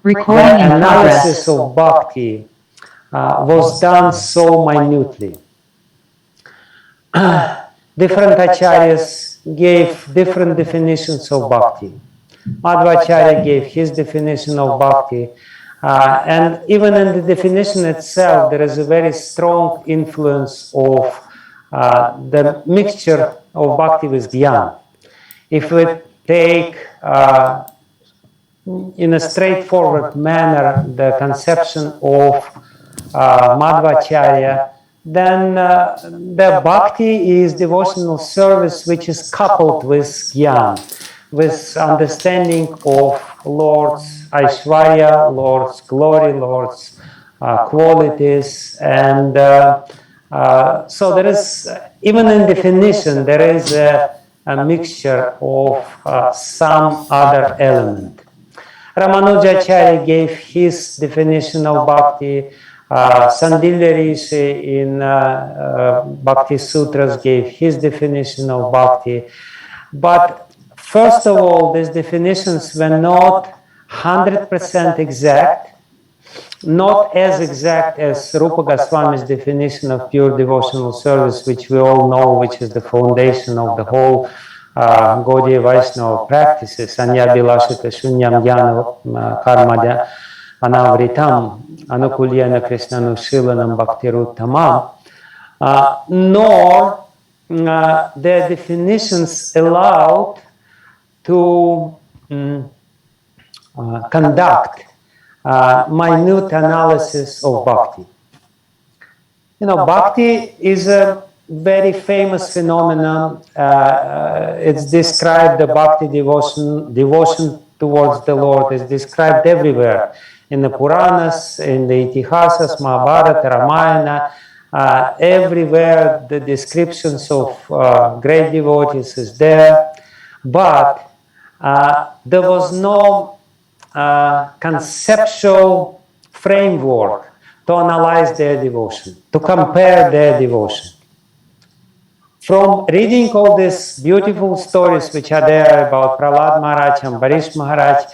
The analysis of Bhakti was done so minutely. Different acharyas gave different definitions of Bhakti. Madhvacharya gave his definition of Bhakti. And even in the definition itself, there is a very strong influence of the mixture of Bhakti with Jnana. If we take in a straightforward manner the conception of Madhvacharya, then the Bhakti is devotional service which is coupled with Jnana, with understanding of Lord's Aishwarya, Lord's glory, Lord's qualities. And so there is, even in definition, there is a mixture of some other element. Ramanujacharya gave his definition of Bhakti. Sandilya Rishi in Bhakti Sutras gave his definition of Bhakti. But first of all, these definitions were not 100% exact, not as exact as Rupa Goswami's definition of pure devotional service, which we all know, which is the foundation of the whole Gaudiya Vaishnava practices, Anyabhilashita Shunyam Jnana Karma Anavritam Anukulyana Krishnanushilanam Bhaktiruttamam, nor their definitions allowed to conduct minute analysis of Bhakti. You know, Bhakti is a very famous phenomenon. It's described, the Bhakti devotion towards the Lord is described everywhere. In the Puranas, in the Itihasas, Mahabharata, Ramayana, everywhere the descriptions of great devotees is there. But there was no conceptual framework to analyze their devotion, to compare their devotion. From reading all these beautiful stories which are there about Prahlad Maharaj and Ambarish Maharaj,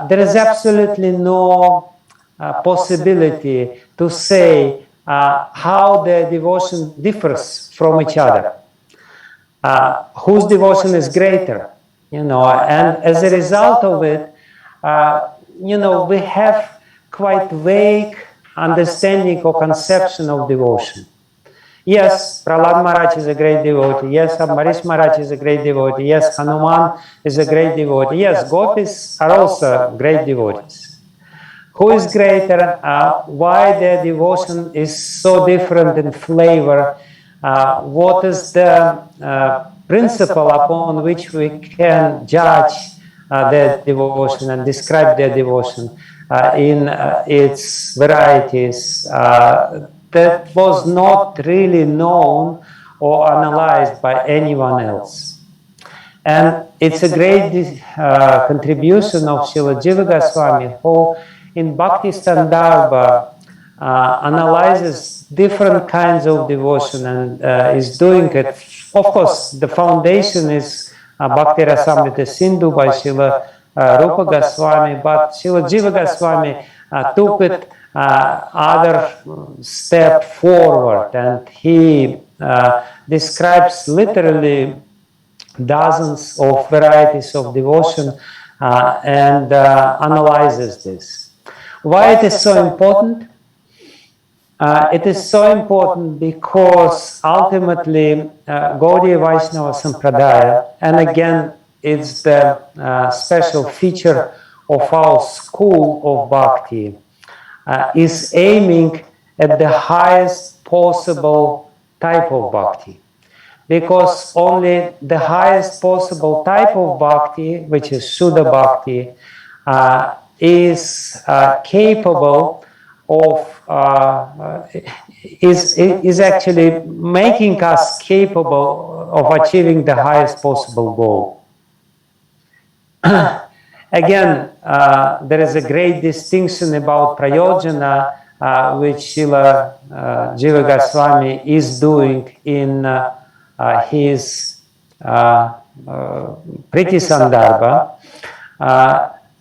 there is absolutely no possibility to say how their devotion differs from each other, whose devotion is greater, you know, and as a result of it, you know, we have quite vague understanding or conception of devotion. Yes, Prahlad Maharaj is a great devotee. Yes, Ambarish Maharaj is a great devotee. Yes, Hanuman is a great devotee. Yes, gopis are also great devotees. Who is greater? Why their devotion is so different in flavor? What is the principle upon which we can judge their devotion and describe their devotion in its varieties? That was not really known or analyzed by anyone else. And it's a great contribution of Srila Jiva Goswami, who in Bhakti Sandarbha analyzes different kinds of devotion and is doing it. Of course, the foundation is Bhakti Rasamrita Sindhu by Srila Rupa Goswami, but Srila Jiva Goswami took it other step forward, and he describes literally dozens of varieties of devotion and analyzes this. Why it is so important? It is so important because ultimately Gaudiya Vaishnava Sampradaya, and again it's the special feature of our school of Bhakti, is aiming at the highest possible type of Bhakti. Because only the highest possible type of Bhakti, which is Shuddha Bhakti, is capable of, is actually making us capable of achieving the highest possible goal. Again, there is a great distinction about Prayojana, which Srila Jiva Goswami is doing in his Priti Sandarbha.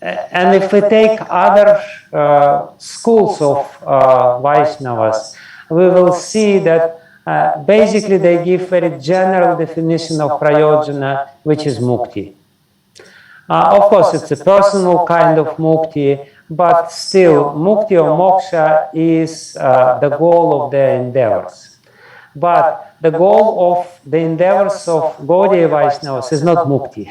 and if we take other schools of Vaishnavas, we will see that basically they give very general definition of prayojana, which is mukti. Of course, it's a personal kind of mukti, but still, mukti or moksha is the goal of their endeavors. But the goal of the endeavors of Gaudiya Vaishnavas is not mukti.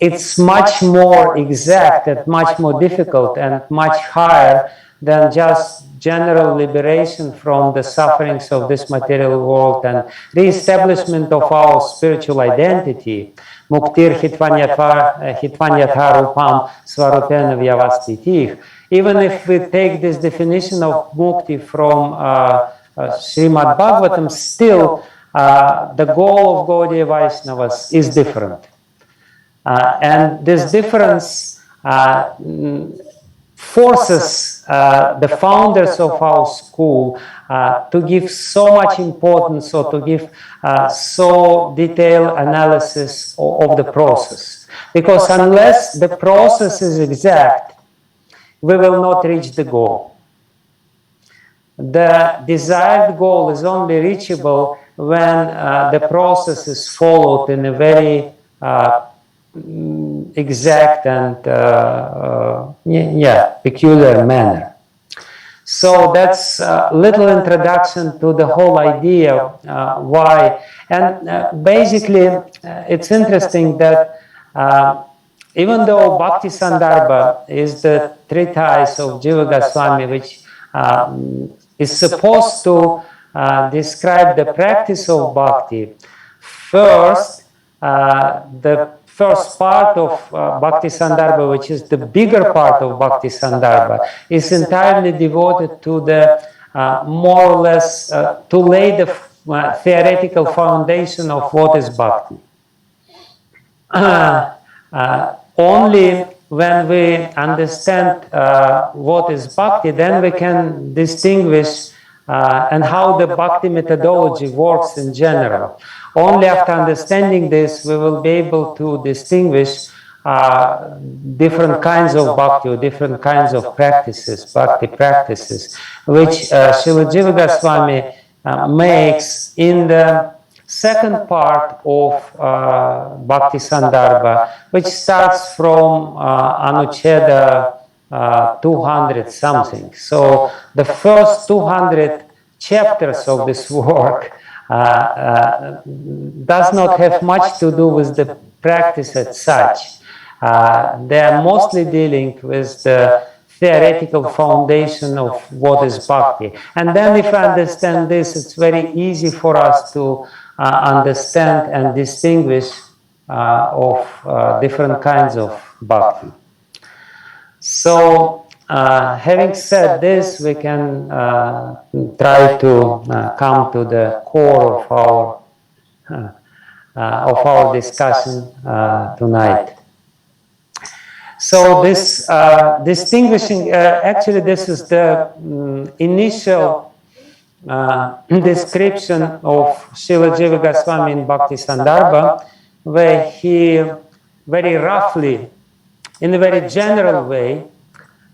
It's much more exact and much more difficult and much higher than just general liberation from the sufferings of this material world and re-establishment of our spiritual identity. Muktir hitvanyatha rupam svarupena vyavastitih. Even if we take this definition of mukti from Srimad Bhagavatam, still the goal of Gaudiya Vaishnavas is different. And this difference forces the founders of our school to give so much importance or to give so detailed analysis of the process. Because unless the process is exact, we will not reach the goal. The desired goal is only reachable when the process is followed in a very exact and peculiar manner. So that's a little introduction to the whole idea why. And basically, it's interesting that even though Bhakti Sandarbha is the treatise of Jiva Goswami, which is supposed to describe the practice of bhakti, first, the first part of Bhakti Sandarbha, which is the bigger part of Bhakti Sandarbha, is entirely devoted to the more or less to lay the theoretical foundation of what is bhakti. Only when we understand what is bhakti, then we can distinguish and how the bhakti methodology works in general. Only after understanding this, we will be able to distinguish different kinds of bhakti or different kinds of practices, bhakti practices, which Srila Jiva Goswami makes in the second part of Bhakti Sandarbha, which starts from Anucheda 200 something. So the first 200 chapters of this work does not have much to do with the practice as such. They are mostly dealing with the theoretical foundation of what is bhakti. And then if I understand this, it's very easy for us to understand and distinguish of different kinds of bhakti. So, having said this, we can try to come to the core of our discussion tonight. So this distinguishing, actually this is the initial description of Srila Jiva Goswami in Bhakti Sandarbha, where he very roughly, in a very general way,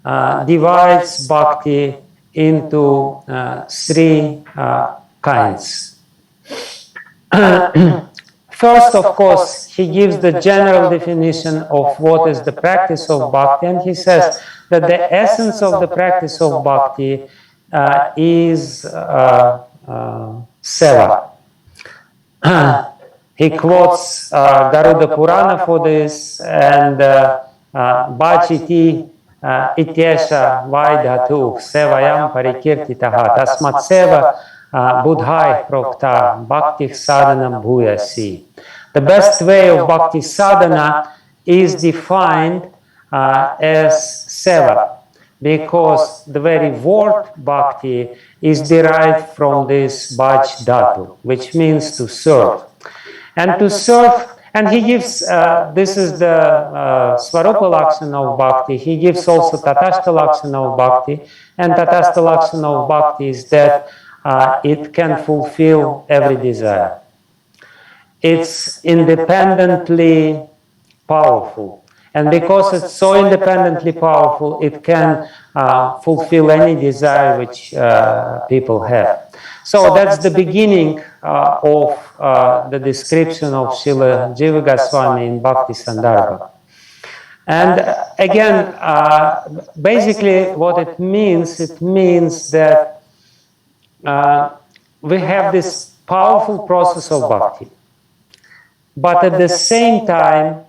divides bhakti into three kinds. First, of course, he gives the general definition of what is the practice of bhakti, and he says that the essence of the practice of bhakti is seva. He quotes Garuda Purana for this, and Bhachiti ityesha vaidhatu sevayam parikirtitaha tasmat seva buddhai prokta bhakti sadhanam bhuyasi. The best way of bhakti sadhana is defined as seva, because the very word bhakti is derived from this bhaj dhatu, which means to serve. And to serve, and he gives, this is the Svarupa Lakshana of Bhakti. He gives also Tatastha Lakshana of Bhakti, and Tatastha Lakshana of Bhakti is that it can fulfill every desire. It's independently powerful. And because it's so independently powerful, it can fulfill any desire which people have. So that's the beginning of the description of Srila Jiva Goswami in Bhakti Sandarbha. And again, basically what it means that we have this powerful process of bhakti. But at the same time,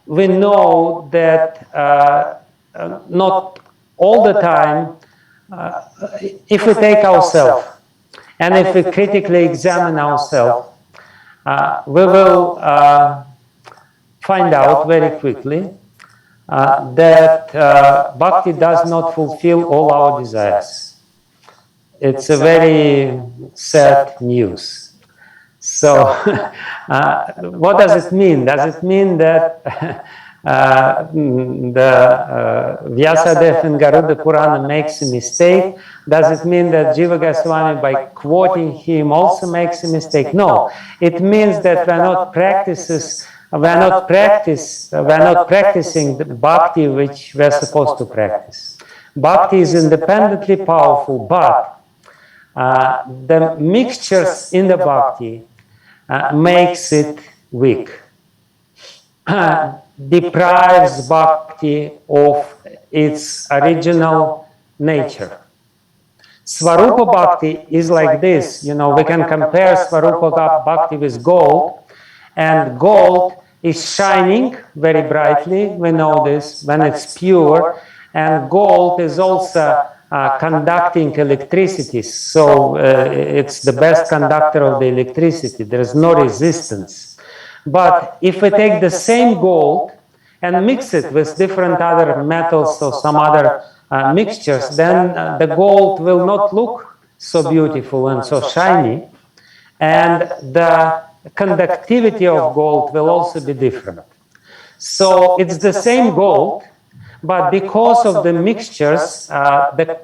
we know that not all the time, if we take ourselves and if we critically examine ourselves, we will find out very quickly that bhakti does not fulfill all our desires. It's a very sad news. So, what does it mean? Does it mean that the Vyasadeva in Garuda Purana makes a mistake? Does it mean that Jiva Goswami, by quoting him, also makes a mistake? No. It means that we're not practicing the bhakti which we're supposed to practice. Bhakti is independently powerful, but the mixtures in the bhakti makes it weak, deprives bhakti of its original nature. Svarupa bhakti is like this. You know, we can compare Svarupa bhakti with gold, and gold is shining very brightly. We know this when it's pure, and gold is also conducting electricity, so it's the best conductor of the electricity. There is no resistance. But if we take the same gold and mix it with different other metals or some other mixtures, then the gold will not look so beautiful and so shiny, and the conductivity of gold will also be different. So it's the same gold, but because of the mixtures, the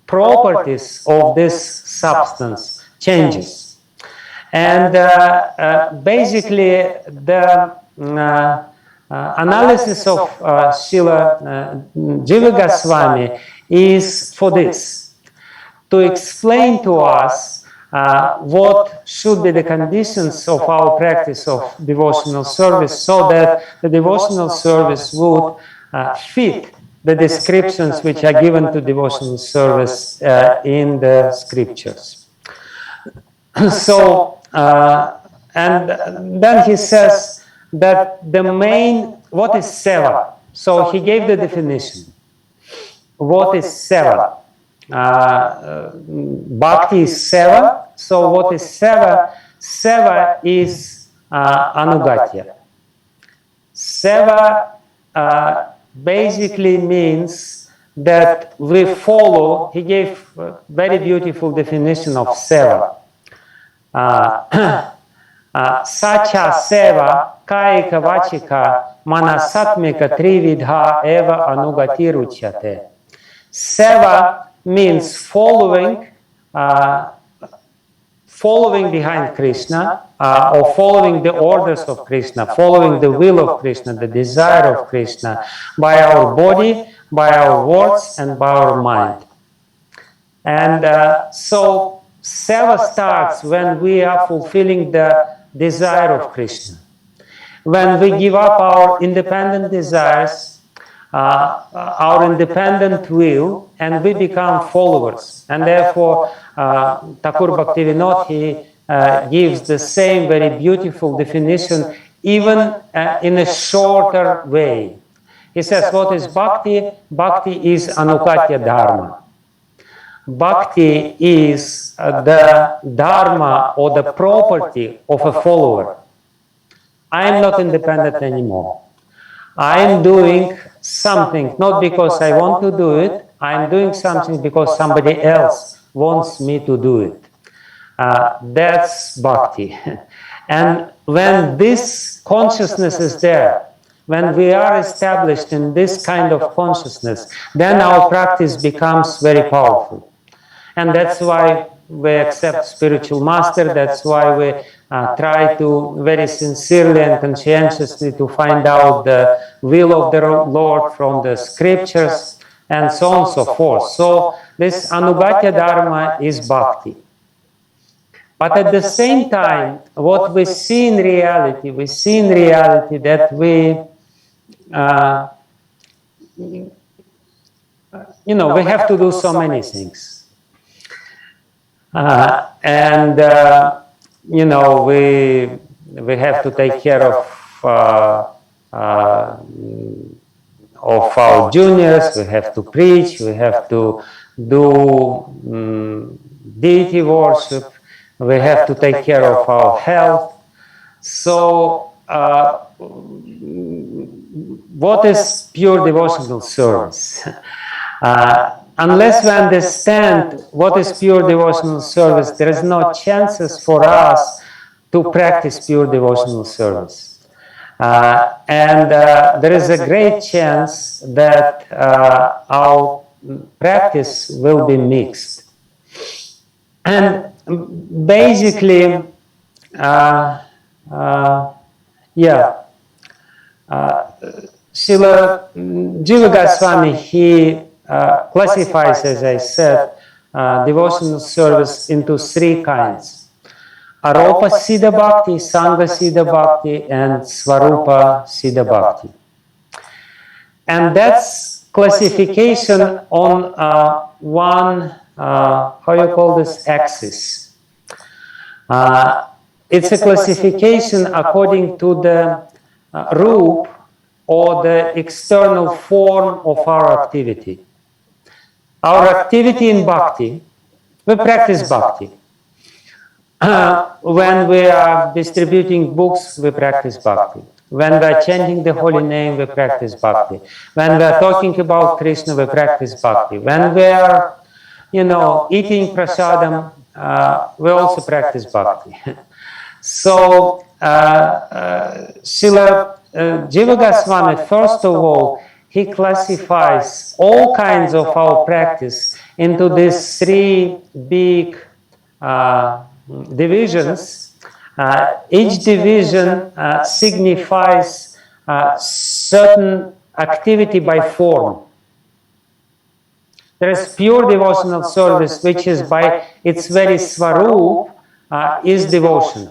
properties of this substance changes. And basically, the analysis of Srila Jiva Goswami is for this, to explain to us what should be the conditions of our practice of devotional service, so that the devotional service would fit the descriptions which are given to devotional service in the scriptures. So, and then he says that the main, what is seva? So he gave the definition. What is seva? Bhakti is seva. So what is seva? Seva is anugatya. Seva basically means that we follow. He gave a very beautiful definition of seva. Sacha seva kaika vachika manasatmika trividha eva anugatiruchyate. Seva means following, following behind Krishna, or following the orders of Krishna, following the will of Krishna, the desire of Krishna, by our body, by our words, and by our mind. And so seva starts when we are fulfilling the desire of Krishna. When we give up our independent desires, our independent will, and we become followers. And therefore, Thakur Bhaktivinoda, he gives the same very beautiful definition, even in a shorter way. He says, what is bhakti? Bhakti is anukatya dharma. Bhakti is the dharma or the property of a follower. I am not independent anymore. I am doing something, not because I want to do it, I am doing something because somebody else wants me to do it. That's bhakti. And when this consciousness is there, when we are established in this kind of consciousness, then our practice becomes very powerful. And that's why we accept spiritual master, that's why we try to very sincerely and conscientiously to find out the will of the Lord from the scriptures, and so on and so forth. So this Anugatya Dharma is Bhakti. But at the same time, what we see in reality, that we we have to do so many things. We have to take care of our juniors, we have to preach, we have to do deity worship, we have to take care of our health. So, what is pure devotional service? Unless we understand what is pure devotional service, there is no chances for us to practice pure devotional service. There is a great chance that our practice will be mixed. And basically, Srila Jiva Goswami, he classifies, as I said, devotional service into three kinds: Aropa Siddha Bhakti, Sanga Siddha Bhakti, and Svarupa Siddha Bhakti. And that's classification on one, how you call this, axis. It's a classification according to the root or the external form of our activity. Our activity in Bhakti, we practice Bhakti. When we are distributing books, we practice Bhakti. When we are chanting the holy name, we practice Bhakti. When we are talking about Krishna, we practice Bhakti. When we are, eating prasadam, we also practice Bhakti. So, Srila Jiva Goswami, first of all, he classifies all kinds of our practice into these three big divisions. Each division signifies certain activity by form. There is pure devotional service, which is by its very Svarupa, is devotion,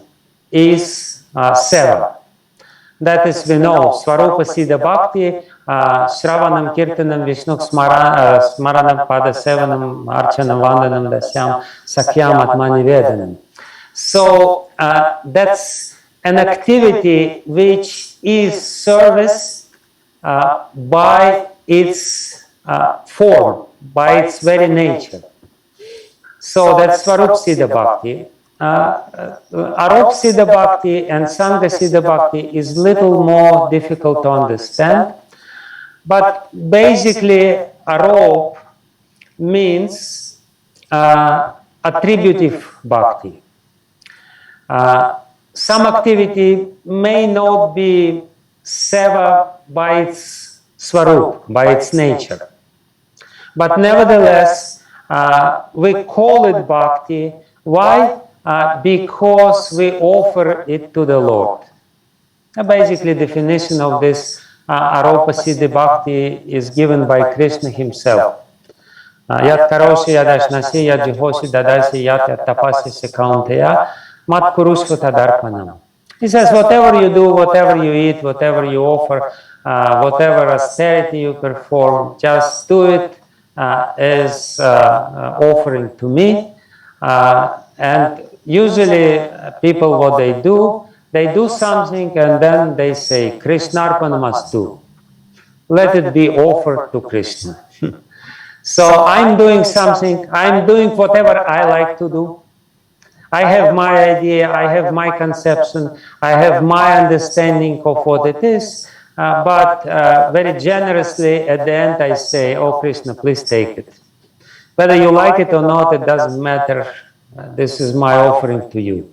is seva. That is, we know, Svarupa Siddha Bhakti, Shravanam, Kirtanam, Vishnu, Smaranam, Pada Sevanam, Archanam, Vandanam, Dasyam, Sakyam, Atmani Vedanam. So, that's an activity which is service by its form, by its very nature. So that's Svarupa Siddha Bhakti. Aropa Siddha Bhakti and Sanga Siddha Bhakti is little more difficult to understand, but basically Aropa means attributive Bhakti. Some activity may not be seva by its Svarupa, by its nature, but nevertheless we call it Bhakti. Why? Because we offer it to the Lord. Basically, definition of this Aropa Siddha Bhakti is given by Krishna himself. Yat karoshi yadashnasi yad jihoshi dadasi yat tapasi sekaunteya mat kurushva tadarpanam. He says, whatever you do, whatever you eat, whatever you offer, whatever austerity you perform, just do it as offering to me. And usually people, what they do something and then they say, Krishnarpan must do. Let it be offered to Krishna. So I'm doing something, I'm doing whatever I like to do. I have my idea, I have my conception, I have my understanding of what it is, but very generously at the end I say, oh Krishna, please take it. Whether you like it or not, it doesn't matter. This is my offering to you.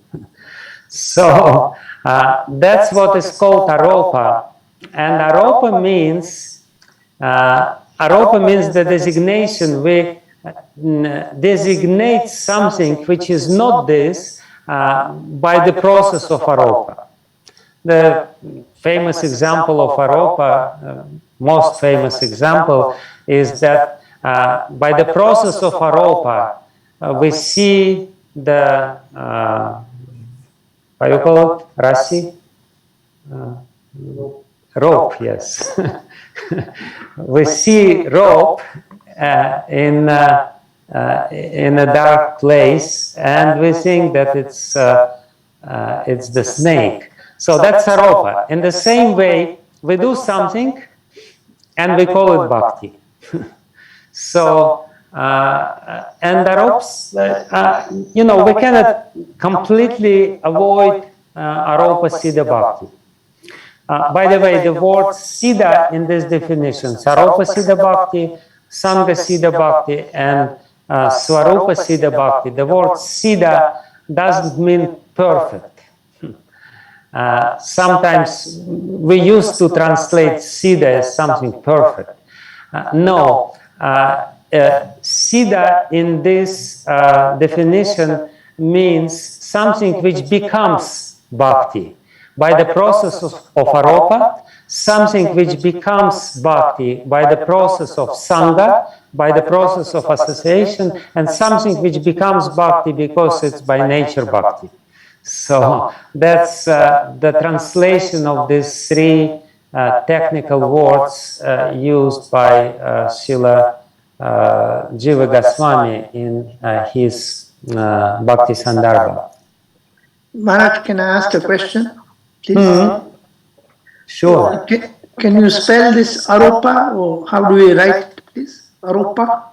So that's what is called Aropa. And Aropa means the designation. We designate something which is not this, by the process of Aropa. The famous example of Aropa, most famous example, is that by the process of Aropa, we see the, how you call it, Rasi? Rope, yes. We see rope in a dark place, and we think that it's the snake. So that's Aropa. In the same way, we do something and we call it Bhakti. So, and Aropa's, we cannot completely avoid Aropa Siddha Bhakti. By the way, the word Siddha in this definition, Aropa Siddha Bhakti, Sanga Siddha Bhakti, and Svarupa Siddha Bhakti, the word Siddha doesn't mean perfect. Sometimes we used to translate Siddha as something perfect. No, Siddha in this definition means something which becomes Bhakti. By the process of Aropa, something which becomes Bhakti by the process of Sanga, by the process of association, and something which becomes Bhakti because it's by nature Bhakti. So that's the translation of these three technical words used by Srila Jiva Goswami in his Bhakti Sandarbha. Maharaj, can I ask a question, please? Sure. Can you spell this Aropa, or how do we write, please? Aropa?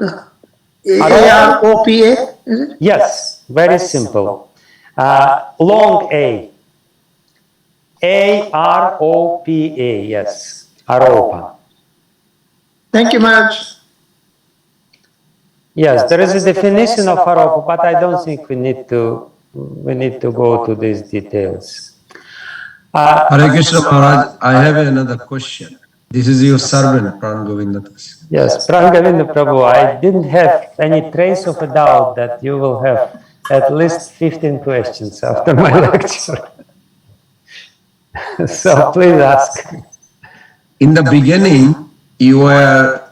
A-R-O-P-A, is it? Yes, very simple. Long A. A-R-O-P-A, yes. Aropa. Thank you, Maharaj. Yes, there is a definition of Aropa, but I don't think we need to go to these details. Hare Krishna Maharaj, I have another question. This is your servant, Pran Govinda Das. Yes, Pran Govinda Prabhu, I didn't have any trace of a doubt that you will have at least 15 questions after my lecture. So please ask. In the beginning, you were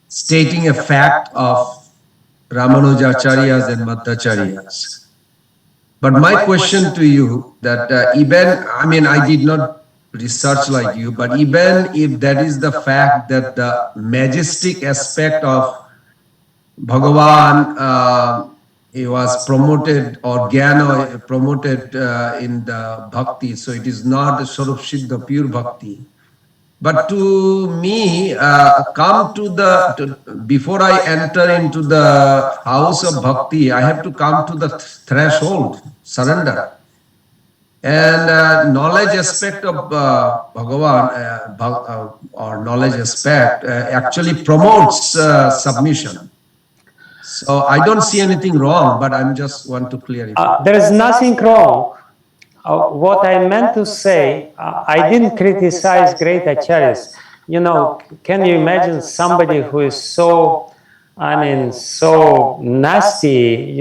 stating a fact of Ramanujacharyas and Madhvacharyas. But my question to you that I did not research like you, but even if that is the fact that the majestic aspect of Bhagavan he was promoted, or Jnana promoted in the Bhakti, so it is not the Swarup Siddha pure Bhakti. But to me, before I enter into the house of Bhakti, I have to come to the threshold, surrender. And knowledge aspect of Bhagavan, or knowledge aspect, actually promotes submission. So I don't see anything wrong, but I just want to clarify. There is nothing wrong. What I meant to say, I didn't criticize great acharyas. Can you imagine somebody who is so nasty,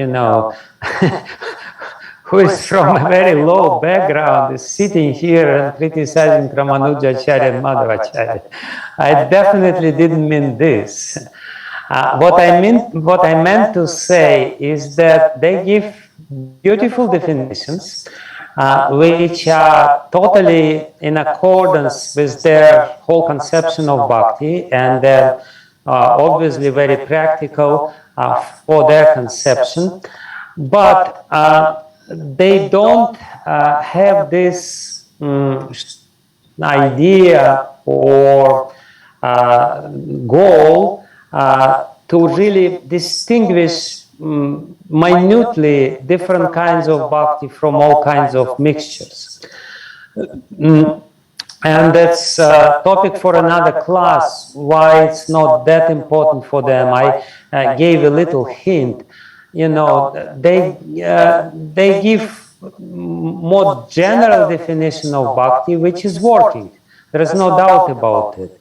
who is from a very low background, is sitting here and criticizing Ramanujacharya and Madhvacharya. I definitely didn't mean this. What I meant to say is that they give beautiful definitions, which are totally in accordance with their whole conception of Bhakti, and they're obviously very practical for their conception, but they don't have this idea or goal to really distinguish minutely different kinds of bhakti from all kinds of mixtures. And that's a topic for another class, why it's not that important for them. I gave a little hint. They give more general definition of bhakti, which is working. There is no doubt about it.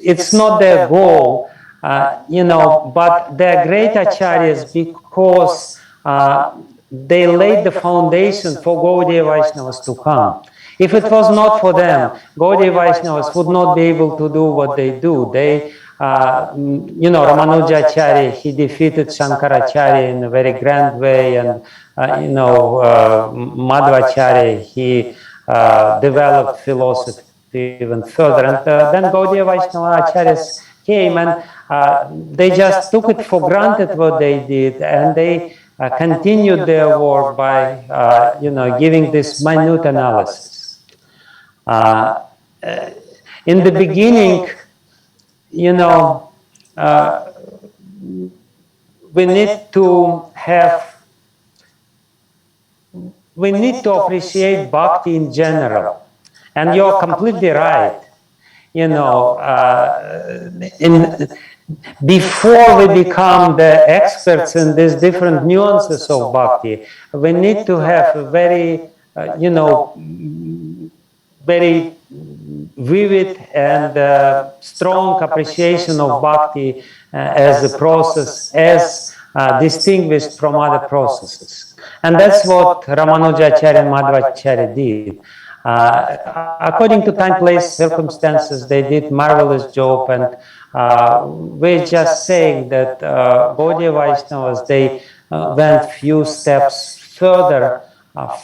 It's not their goal, but they're great acharyas because they laid the foundation for Gaudiya Vaishnavas to come. If it was not for them, Gaudiya Vaishnavas would not be able to do what they do. They, Ramanujacharya, he defeated Shankaracharya in a very grand way, and Madhvacharya, he developed philosophy even further. And then Gaudiya Vaishnava Acharyas came, and they just took it for granted what they did, and they continued their work by, giving this minute analysis. In the beginning, we need to appreciate Bhakti in general. And you're completely right. Before we become the experts in these different nuances of Bhakti, we need to have a very, very vivid and strong appreciation of Bhakti as a process, as distinguished from other processes. And that's what Ramanujacharya and Madhvacharya did. According to time, place, circumstances, they did marvelous job, and we're just saying that Gaudiya Vaishnavas, they went few steps further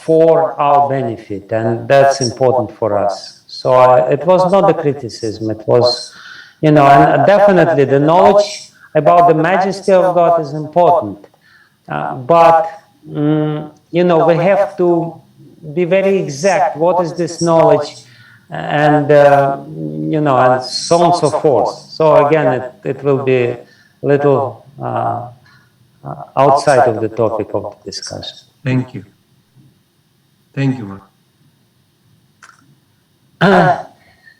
for our benefit, and that's important for us. So it was not a criticism, it was, and definitely the knowledge about the majesty of God is important, but we have to be very exact. What is this knowledge, and and so on and so forth. So again, it will be a little outside of the topic of the discussion. Thank you. Thank you, Mark.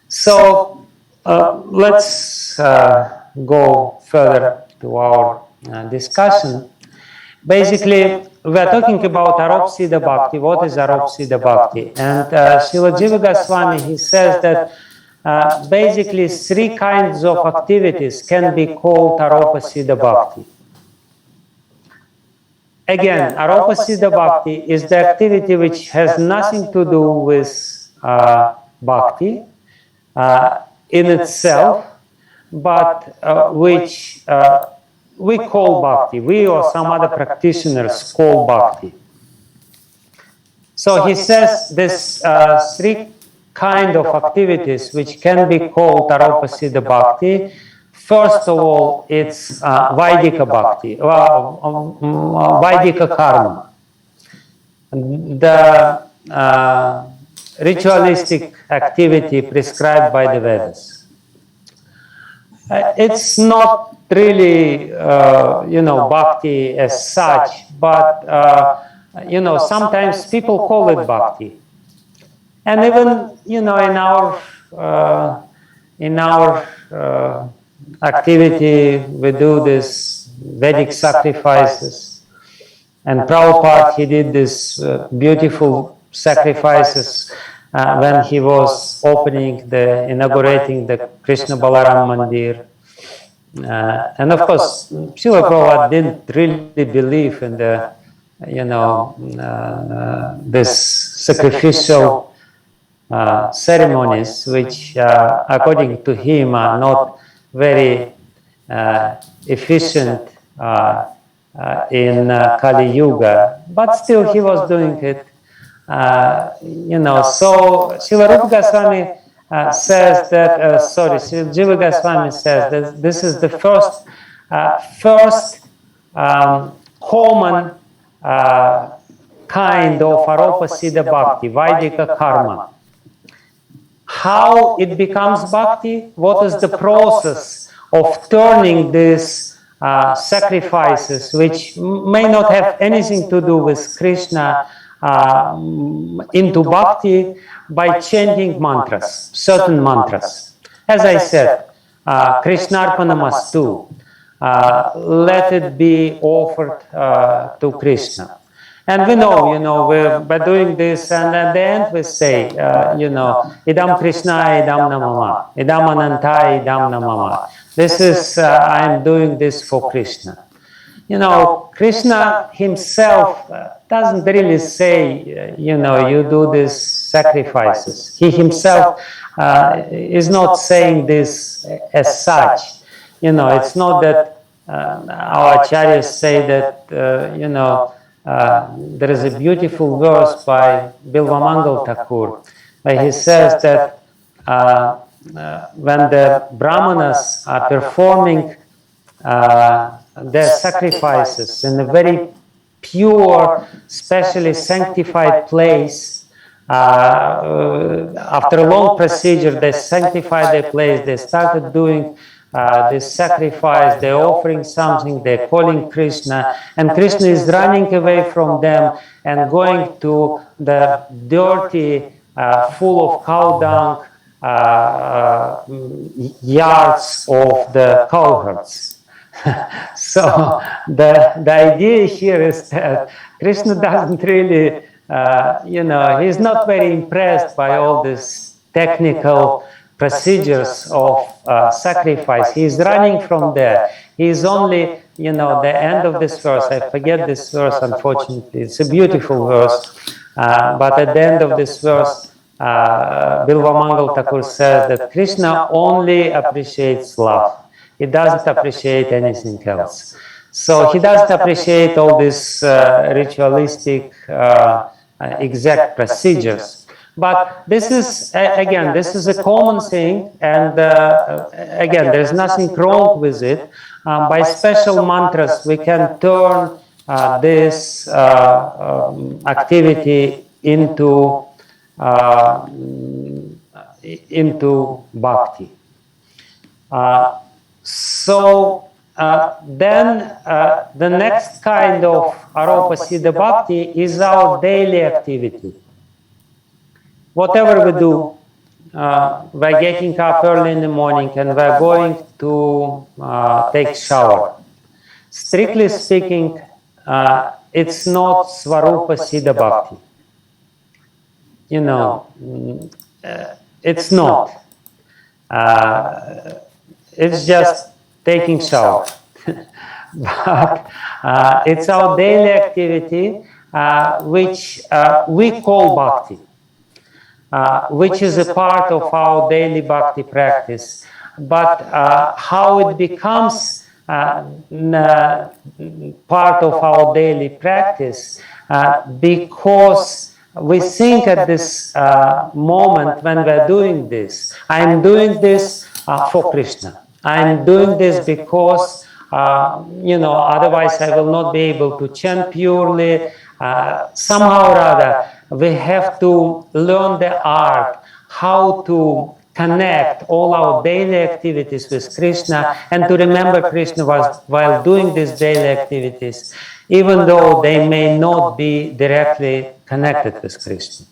So let's go further to our discussion. Basically, we are talking about Aropa Siddha Bhakti. What is Aropa Siddha Bhakti? And Srila Jiva Goswami, he says that basically 3 kinds of activities can be called Aropa Siddha Bhakti. Again, Aropa Siddha Bhakti is the activity which has nothing to do with Bhakti in itself, but which we call Bhakti. We or some other practitioners call Bhakti. So he says this 3 kind of activities which can be called Aropa Siddha Bhakti. First of all, it's Vaidika Bhakti, Vaidika Karma, the ritualistic activity prescribed by the Vedas. It's not really, Bhakti as such, but, sometimes people call it Bhakti. And even, in our activity, we do this Vedic sacrifices. And Prabhupada, he did this beautiful sacrifices when he was inaugurating the Krishna Balaram Mandir. And of course, Srila Prabhupada didn't really believe in the, this sacrificial ceremonies, which according to him are not very efficient in Kali Yuga, but still he was doing it. So Srila Rupa Goswami says that, Srila Jiva Goswami says that this is the first common kind of Aropa Siddha Bhakti, Vaidika Karma. How it becomes Bhakti? What is the process of turning these sacrifices, which may not have anything to do with Krishna, into Bhakti by chanting mantras, certain mantras. As I said, Krishnarpanamastu, let it be offered to Krishna. And we know, we're doing this, and at the end we say, Idam Krishna, Idam Namama, Idam Ananta, Idam Namama. This is, I'm doing this for Krishna. Krishna himself doesn't really say, you do these sacrifices. He himself is not saying this as such. It's not that our acharyas say that, there is a beautiful verse by Bilvamangal Thakur, where he says that when the brahmanas are performing their sacrifices in a very pure, specially sanctified place, after a long procedure, they sanctify their place, they started doing this sacrifice, they're offering something, they're calling Krishna, and Krishna is running away from them and going to the dirty, full of cow dung yards of the cowherds. So the idea here is that Krishna doesn't really, he's not very impressed by all these technical procedures of sacrifice. He's running from there. He's only, the end of this verse, I forget this verse, unfortunately. It's a beautiful verse, but at the end of this verse, Bilvamangal Thakur says that Krishna only appreciates love. He doesn't appreciate anything else. So he doesn't appreciate all these ritualistic, exact procedures. But this is, again, this is a common thing, and again, there's nothing wrong with it. By special mantras, we can turn this activity into bhakti. So then the next kind of Aropa Siddha Bhakti is our daily activity. Whatever we do, we're getting up early in the morning and we're going to take shower. Strictly speaking, it's not Svarupa Siddha Bhakti. It's not. It's just taking shower. But it's our daily activity, which we call bhakti, which is a part of our daily bhakti practice. But how it becomes part of our daily practice, because we think at this moment when we're doing this, I'm doing this for Krishna. I'm doing this because, otherwise I will not be able to chant purely. Somehow or other, we have to learn the art, how to connect all our daily activities with Krishna and to remember Krishna while doing these daily activities, even though they may not be directly connected with Krishna.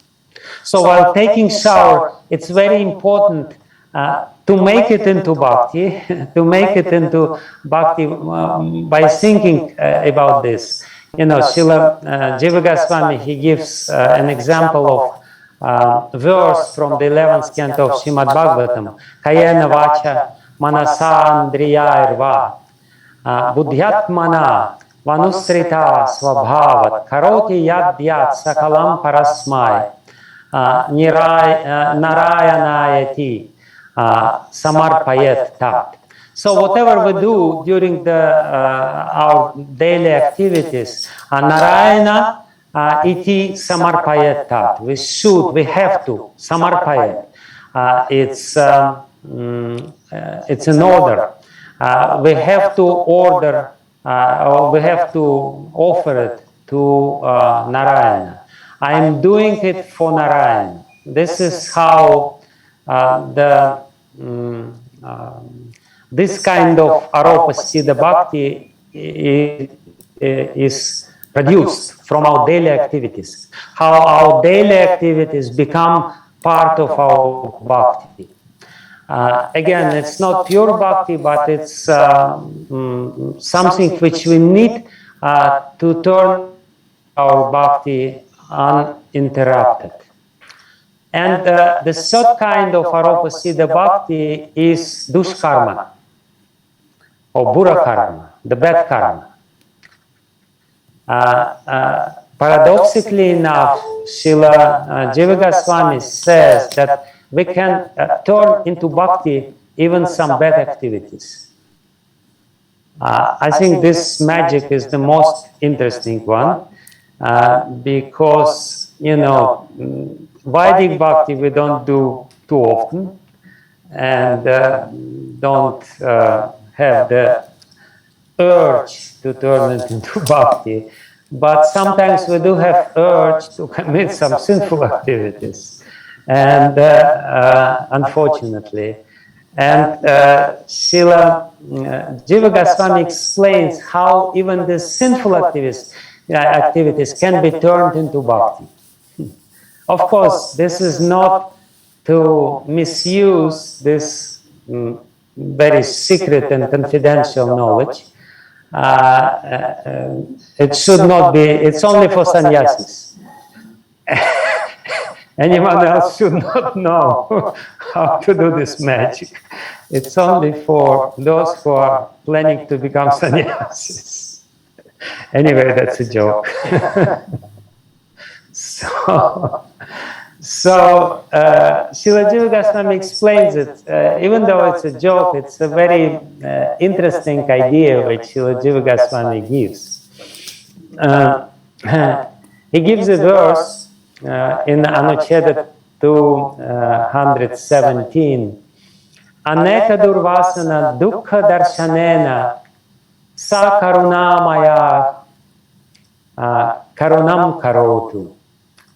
So while taking shower, it's very important to make it into bhakti, to make it into bhakti by thinking about this. Srila Jiva Goswami, he gives an example of verse from the 11th canto of Srimad Bhagavatam. Kayena vacha manasa andriyairva buddhyatmana vanusrita svabhavat karoti yad yad sakalam parasmai narayanayati samarpayat tat. So whatever we do during our daily activities, Narayana iti samarpayat tat. We have to samarpayat. It's an order. We have to order, or we have to offer it to Narayana. I am doing it for Narayana. This is how this kind of Aropa Siddha Bhakti is produced from our daily activities. How our daily activities become part of our Bhakti. Again, it's not pure Bhakti, but it's something which we need to turn our Bhakti uninterrupted. And the third kind of Aropa Siddha Bhakti is dushkarma, or bura karma, the bad karma. Paradoxically enough, Srila Jiva Goswami says that we can turn into bhakti even some bad activities. I think this magic is the most interesting one because, you know, Vedic bhakti we don't do too often and don't have the urge to turn it into bhakti. But sometimes we do have urge to commit some sinful activities, and unfortunately. And Srila Jiva Goswami explains how even these sinful activities can be turned into bhakti. Of course, this is not to misuse this very secret and confidential knowledge. It should not be, it's only for sannyasis. Anyone else should not know how to do this magic. It's only for those who are planning to become sannyasis. Anyway, that's a joke. So Srila Jiva Goswami explains it. Even though it's a joke, it's a very interesting idea which Srila Jiva Goswami gives. He gives a verse in Anucheda 217. Aneka durvasana dukkha darshanena sa karunamaya karunam karotu.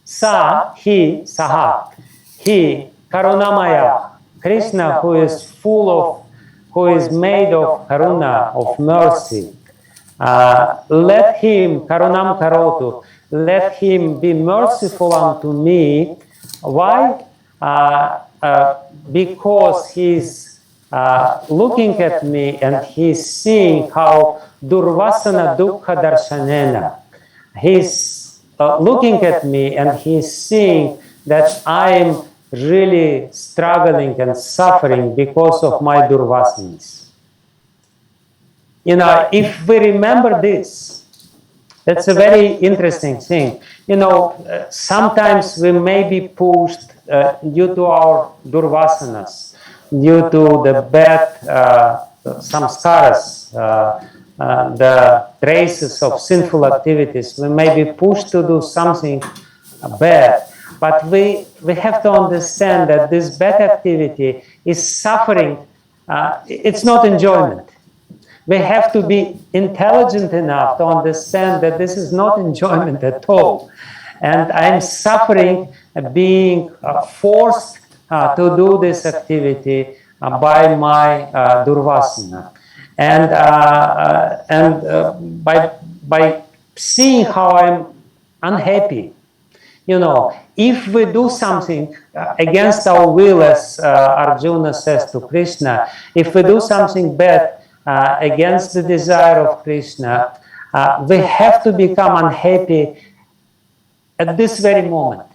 Sa, he, saha, he, karunamaya, Krishna who is full of, who is made of karuna, of mercy. Let him, karunam karotu, let him be merciful unto me. Why? Because he's looking at me and he's seeing how durvasana dukkha darshanena. He's looking at me and he's seeing that I'm really struggling and suffering because of my durvasanas. You know, if we remember this, that's a very interesting thing. You know, sometimes we may be pushed due to our durvasanas, due to the bad samskaras, the traces of sinful activities. We may be pushed to do something bad, but we have to understand that this bad activity is suffering. It's not enjoyment. We have to be intelligent enough to understand that this is not enjoyment at all. And I'm suffering being forced to do this activity by my durvasana. And by seeing how I'm unhappy, you know, if we do something against our will, as Arjuna says to Krishna, if we do something bad against the desire of Krishna, we have to become unhappy at this very moment.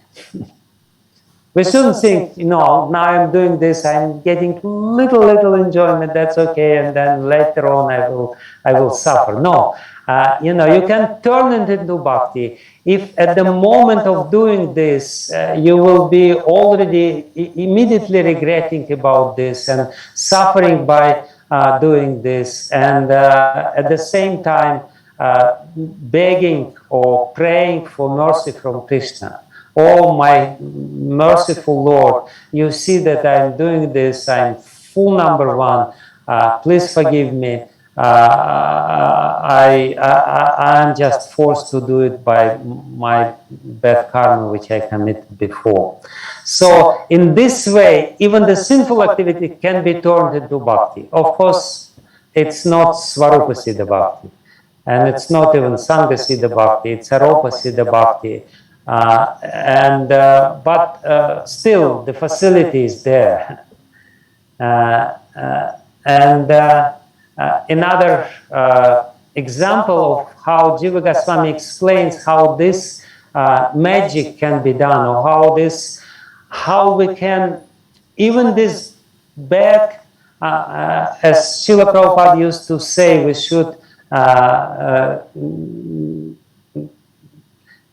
We shouldn't think, you know, now I'm doing this, I'm getting little enjoyment, that's okay, and then later on I will suffer. No, you know, you can turn it into bhakti. If at the moment of doing this, you will be already immediately regretting about this and suffering by doing this, and at the same time begging or praying for mercy from Krishna. Oh, my merciful Lord, you see that I'm doing this, I'm full number one, please forgive me. I'm just forced to do it by my bad karma which I committed before. So in this way, even the sinful activity can be turned into bhakti. Of course, it's not Svarupa Siddha Bhakti, and it's not even Sanga Siddha Bhakti, it's Aropa Siddha Bhakti. But still, the facility is there. Another example of how Jiva Goswami explains how this magic can be done, or how we can, even this bad, as Srila Prabhupada used to say, we should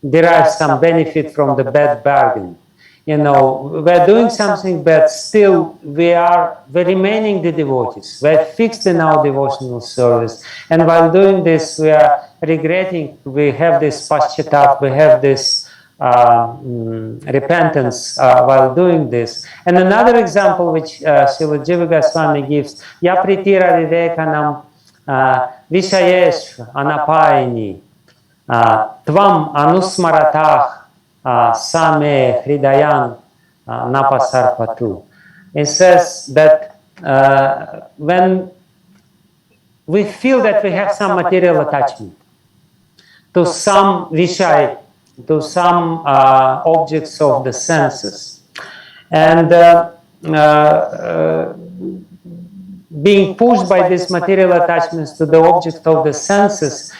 derive some benefit from the bad bargain. You know, we're doing something bad, still we're remaining the devotees. We're fixed in our devotional service. And while doing this, we are regretting, we have this paschatap, we have this repentance while doing this. And another example which Srila Jiva Goswami gives, Ya pritira vivekanam vishayesh anapayini tvam anusmaratah Same Hridayan Napasarpatu. It says that when we feel that we have some material attachment to some Vishai, to some objects of the senses, and being pushed by these material attachments to the object of the senses,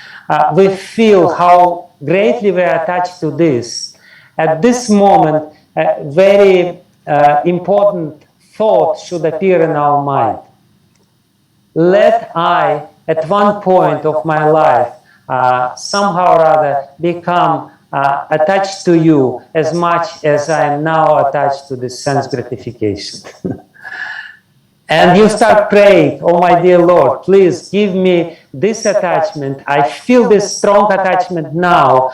we feel how greatly we are attached to this. At this moment, a very important thought should appear in our mind. Let I, at one point of my life, somehow or other become attached to you as much as I am now attached to this sense gratification. And you start praying, oh my dear Lord, please give me this attachment. I feel this strong attachment now,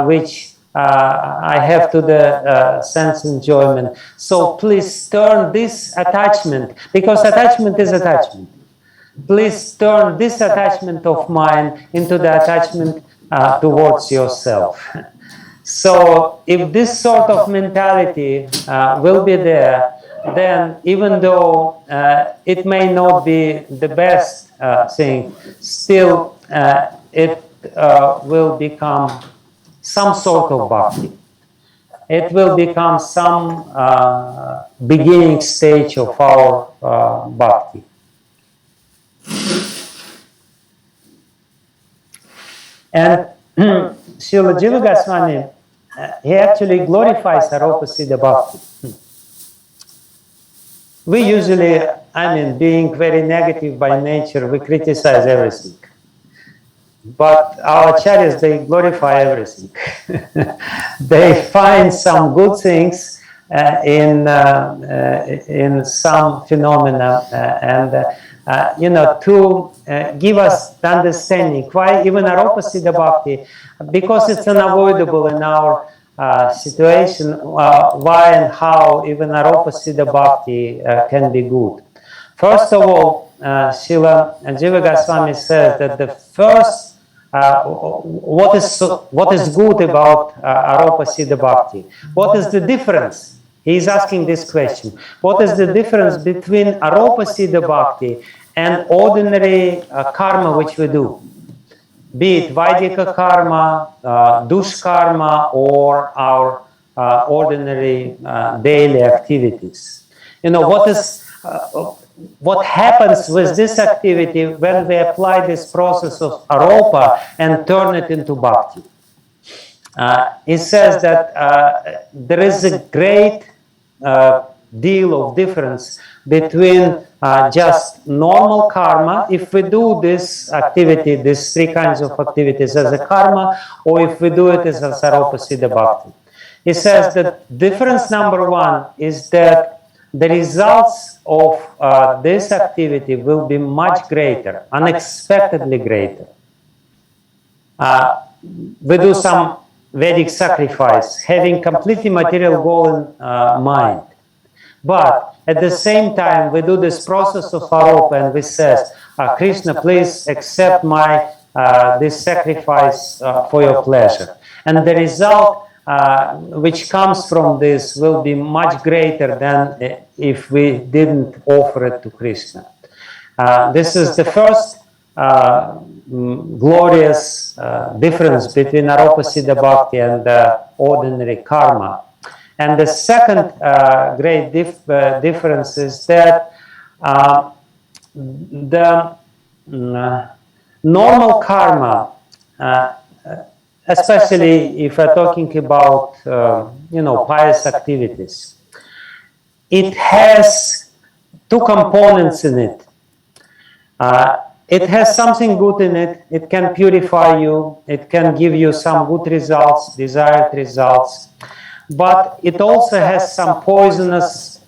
which I have to the sense enjoyment. So please turn this attachment, because attachment is attachment. Please turn this attachment of mine into the attachment towards yourself. So if this sort of mentality will be there, then even though it may not be the best thing, still it will become some sort of bhakti. It will become some beginning stage of our bhakti. And Srila Jiva Goswami, he actually glorifies Aropa Siddha Bhakti. We usually, being very negative by nature, we criticize everything. But our acharyas, they glorify everything. They find some good things in some phenomena, and to give us the understanding why even Aropa Siddha Bhakti, because it's unavoidable in our situation, why and how even Aropa Siddha Bhakti can be good. First of all, Srila Jiva Goswami says that the first what is good about Aropa Siddha Bhakti? What is the difference? He is asking this question. What is the difference between Aropa Siddha Bhakti and ordinary karma which we do? Be it Vaidika karma, Dush karma, or our ordinary daily activities. What happens with this activity when we apply this process of Aropa and turn it into Bhakti? It says that there is a great deal of difference between just normal karma, if we do this activity, these three kinds of activities as a karma, or if we do it as a Aropa Siddha Bhakti. It says that difference number one is that the results of this activity will be much greater, unexpectedly greater. We do some Vedic sacrifice, having completely material goal in mind. But at the same time, we do this process of Aropa and we say, Krishna, please accept my this sacrifice for your pleasure. And the result which comes from this will be much greater than if we didn't offer it to Krishna. This is the first glorious difference between Aropa Siddha Bhakti and ordinary karma. And the second great difference is that the normal karma, especially if we're talking about pious activities, it has two components in it. it has something good in it. It can purify you. It can give you some good results, desired results. But it also has some poisonous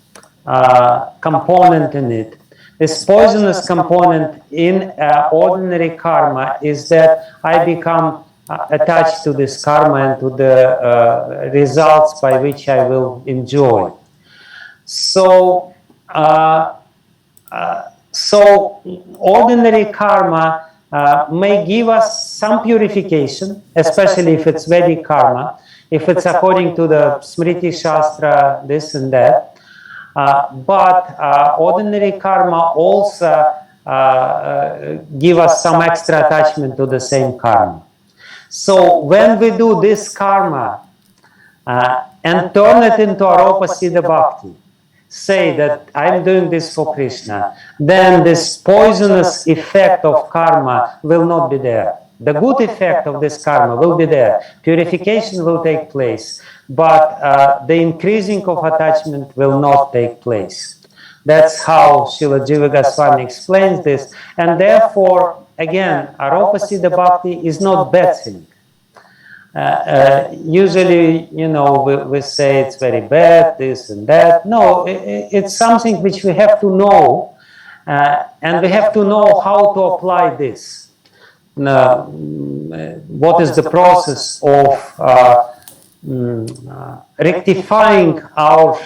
component in it. This poisonous component in ordinary karma is that I become attached to this karma and to the results by which I will enjoy. So, ordinary karma may give us some purification, especially if it's Vedic karma, if it's according to the Smriti Shastra, this and that. But ordinary karma also give us some extra attachment to the same karma. So when we do this karma and turn it into Aropa Siddha Bhakti, say that I'm doing this for Krishna, then this poisonous effect of karma will not be there. The good effect of this karma will be there. Purification will take place, but the increasing of attachment will not take place. That's how Srila Jiva Goswami explains this. And therefore, again, Aropa Siddha Bhakti is not bad thing. Usually, you know, we say it's very bad, this and that. No, it's something which we have to know, and we have to know how to apply this. What is the process of rectifying our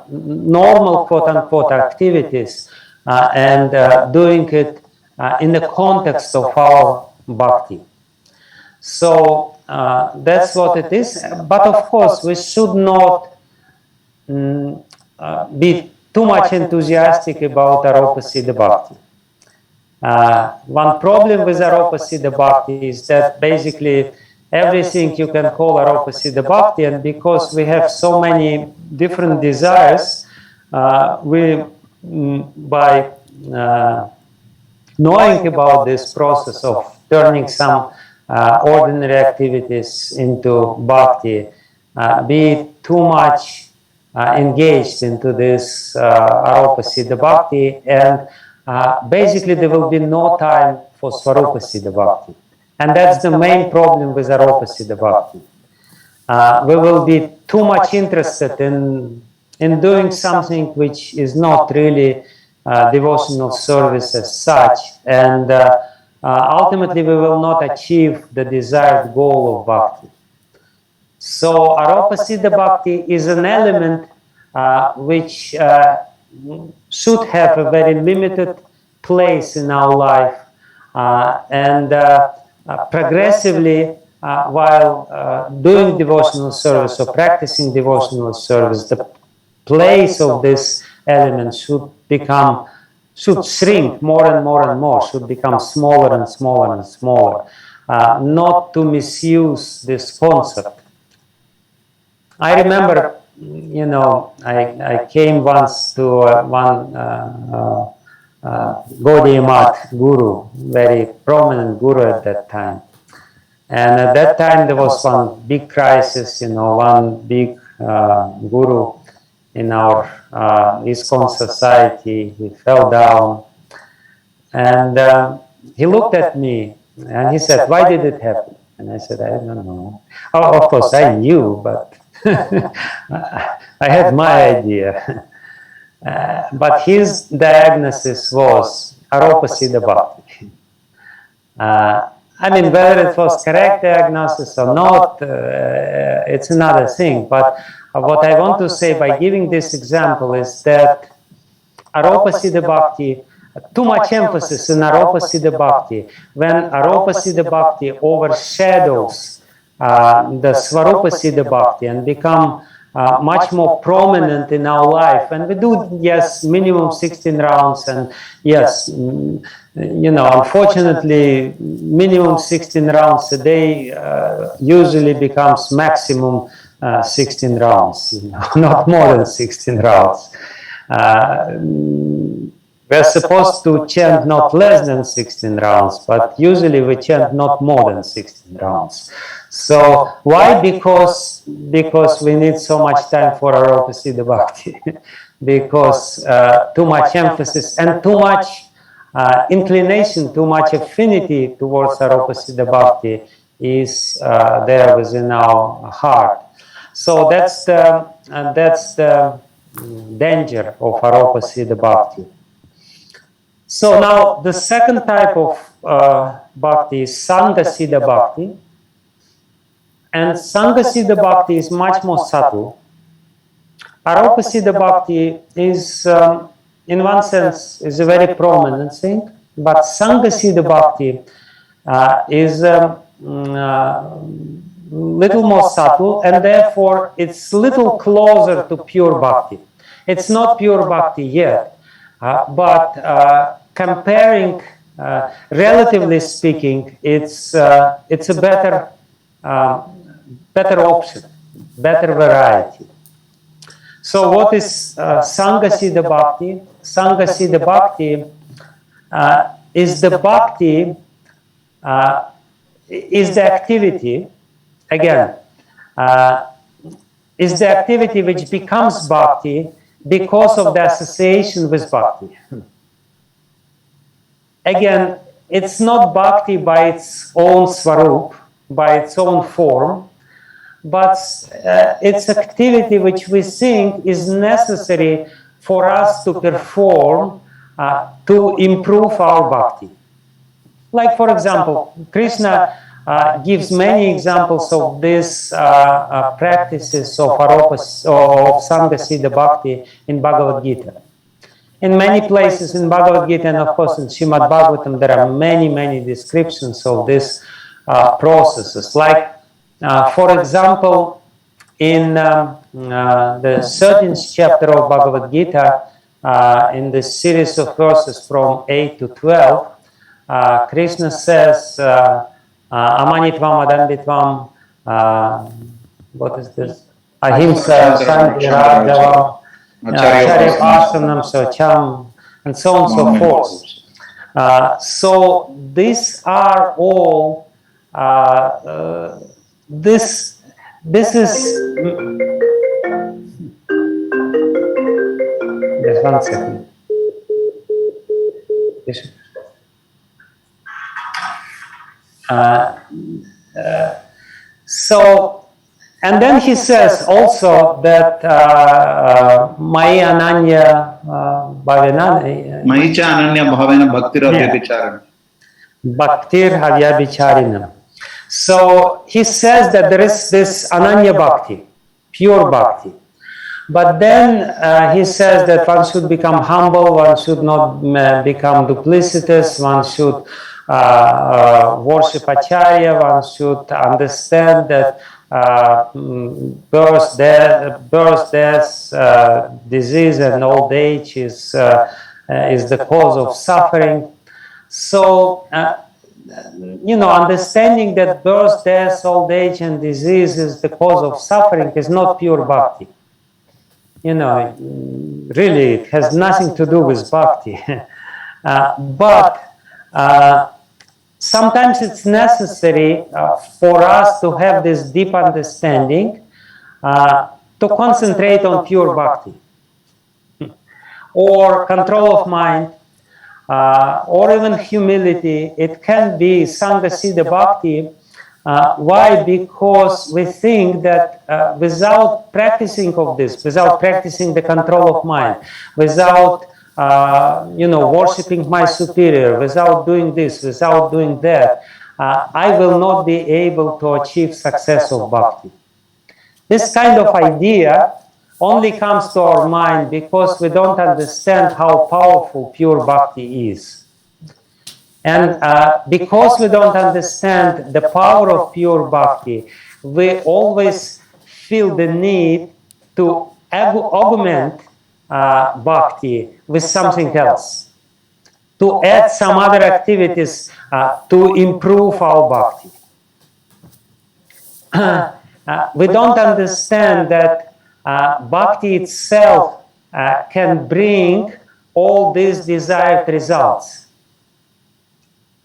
normal quote-unquote activities and doing it in the context of our bhakti. So that's what it is. But of course, we should not be too much enthusiastic about Aropa Siddha Bhakti. One problem with Aropa Siddha Bhakti is that basically everything you can call Aropa Siddha Bhakti, and because we have so many different desires, by knowing about this process of turning some ordinary activities into bhakti, be too much engaged into this Aropa Siddha Bhakti, and basically there will be no time for Svarupa Siddha Bhakti. And that's the main problem with Aropa Siddha Bhakti. We will be too much interested in doing something which is not really devotional service as such, and ultimately we will not achieve the desired goal of bhakti. So Aropa Siddha Bhakti is an element which should have a very limited place in our life, and progressively, while doing devotional service or practicing devotional service, the place of this element should shrink more and more and more, should become smaller and smaller and smaller, not to misuse this concept. I remember, you know, I came once to one Gaudiya Math guru, very prominent guru at that time. And at that time there was one big crisis, you know, one big guru in our ISKCON society. He fell down, and he looked at me and he said, "Why did it happen?" And I said, "I don't know." Oh, of course I knew, but I had my idea. But his diagnosis was Aropa Siddha Bhakti. I mean, whether it was correct diagnosis or not, it's another thing. But what I want to say by giving this example is that Aropa Siddha Bhakti, too much emphasis in Aropa Siddha Bhakti, when Aropa Siddha Bhakti overshadows the Svarupa Siddha Bhakti and become much more prominent in our life. And we do, yes, minimum 16 rounds, and yes, you know, unfortunately, minimum 16 rounds a day usually becomes maximum 16 rounds, you know, not more than 16 rounds. We're supposed to chant not less than 16 rounds, but usually we chant not more than 16 rounds. So why? Because we need so much time for Aropa Siddha Bhakti. Because too much emphasis and too much inclination, too much affinity towards Aropa Siddha Bhakti is there within our heart. So that's the danger of Aropa Siddha Bhakti. So now the second type of Bhakti is Sanga Siddha Bhakti. And Sanga Siddha Bhakti is much more subtle. Aropa Siddha Bhakti is, in one sense, is a very prominent thing, but Sanga Siddha Bhakti is little more subtle, and therefore it's little closer to pure Bhakti. It's not pure Bhakti yet, but comparing, relatively speaking, it's a better option, better variety. So what is Sanga Siddha Bhakti? Sanga Siddha Bhakti is the Bhakti, is the activity, again, is the activity which becomes Bhakti because of the association with Bhakti. Again, it's not Bhakti by its own Svarupa, by its own form, but it's activity which we think is necessary for us to perform to improve our Bhakti. Like, for example, Krishna gives many examples of these practices of Aropa, of Sanga Siddha Bhakti in Bhagavad Gita. In many places in Bhagavad Gita, and of course in Srimad Bhagavatam, there are many descriptions of these processes. Like, for example, in the 13th chapter of Bhagavad Gita, in the series of verses from 8 to 12, Krishna says, Amanitvam Adambitvam, what is this? Ahimsa, Shanti, Charyapasanam, Socham, and so on and so forth. So these are all, this is, just 1 second. So, and then he says also that Mai Ananya Bhavena Maicha Ananya Bhavena Bhaktir Avyabhicharana. Bhaktir Avyabhicharinam. So he says that there is this Ananya Bhakti, pure Bhakti. But then he says that one should become humble, one should not become duplicitous, one should worship Acharya, one should understand that birth, death, disease and old age is the cause of suffering. So, you know, understanding that birth, death, old age and disease is the cause of suffering is not pure Bhakti. You know, really, it has nothing to do with Bhakti. But sometimes it's necessary for us to have this deep understanding to concentrate on pure Bhakti or control of mind or even humility. It can be Sanga Siddha Bhakti. Why? Because we think that without practicing of this, without practicing the control of mind, without you know, worshipping my superior, without doing this, without doing that, I will not be able to achieve success of Bhakti. This kind of idea only comes to our mind because we don't understand how powerful pure Bhakti is. And because we don't understand the power of pure Bhakti, we always feel the need to augment Bhakti with something else, to add some other activities to improve our Bhakti. We don't understand that Bhakti itself can bring all these desired results.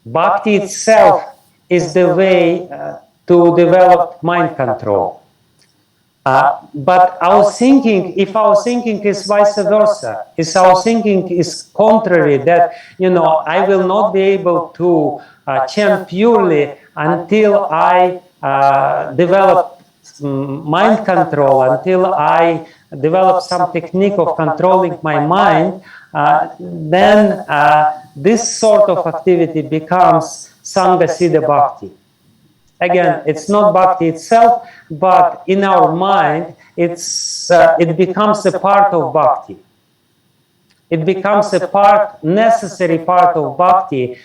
Bhakti itself is the way to develop mind control. But our thinking, if our thinking is vice versa, if our thinking is contrary, that, I will not be able to chant purely until I develop mind control, until I develop some technique of controlling my mind, then this sort of activity becomes Sanga Siddha Bhakti. Again, it's not Bhakti itself, but in our mind, it becomes a part of Bhakti. It becomes a necessary part of Bhakti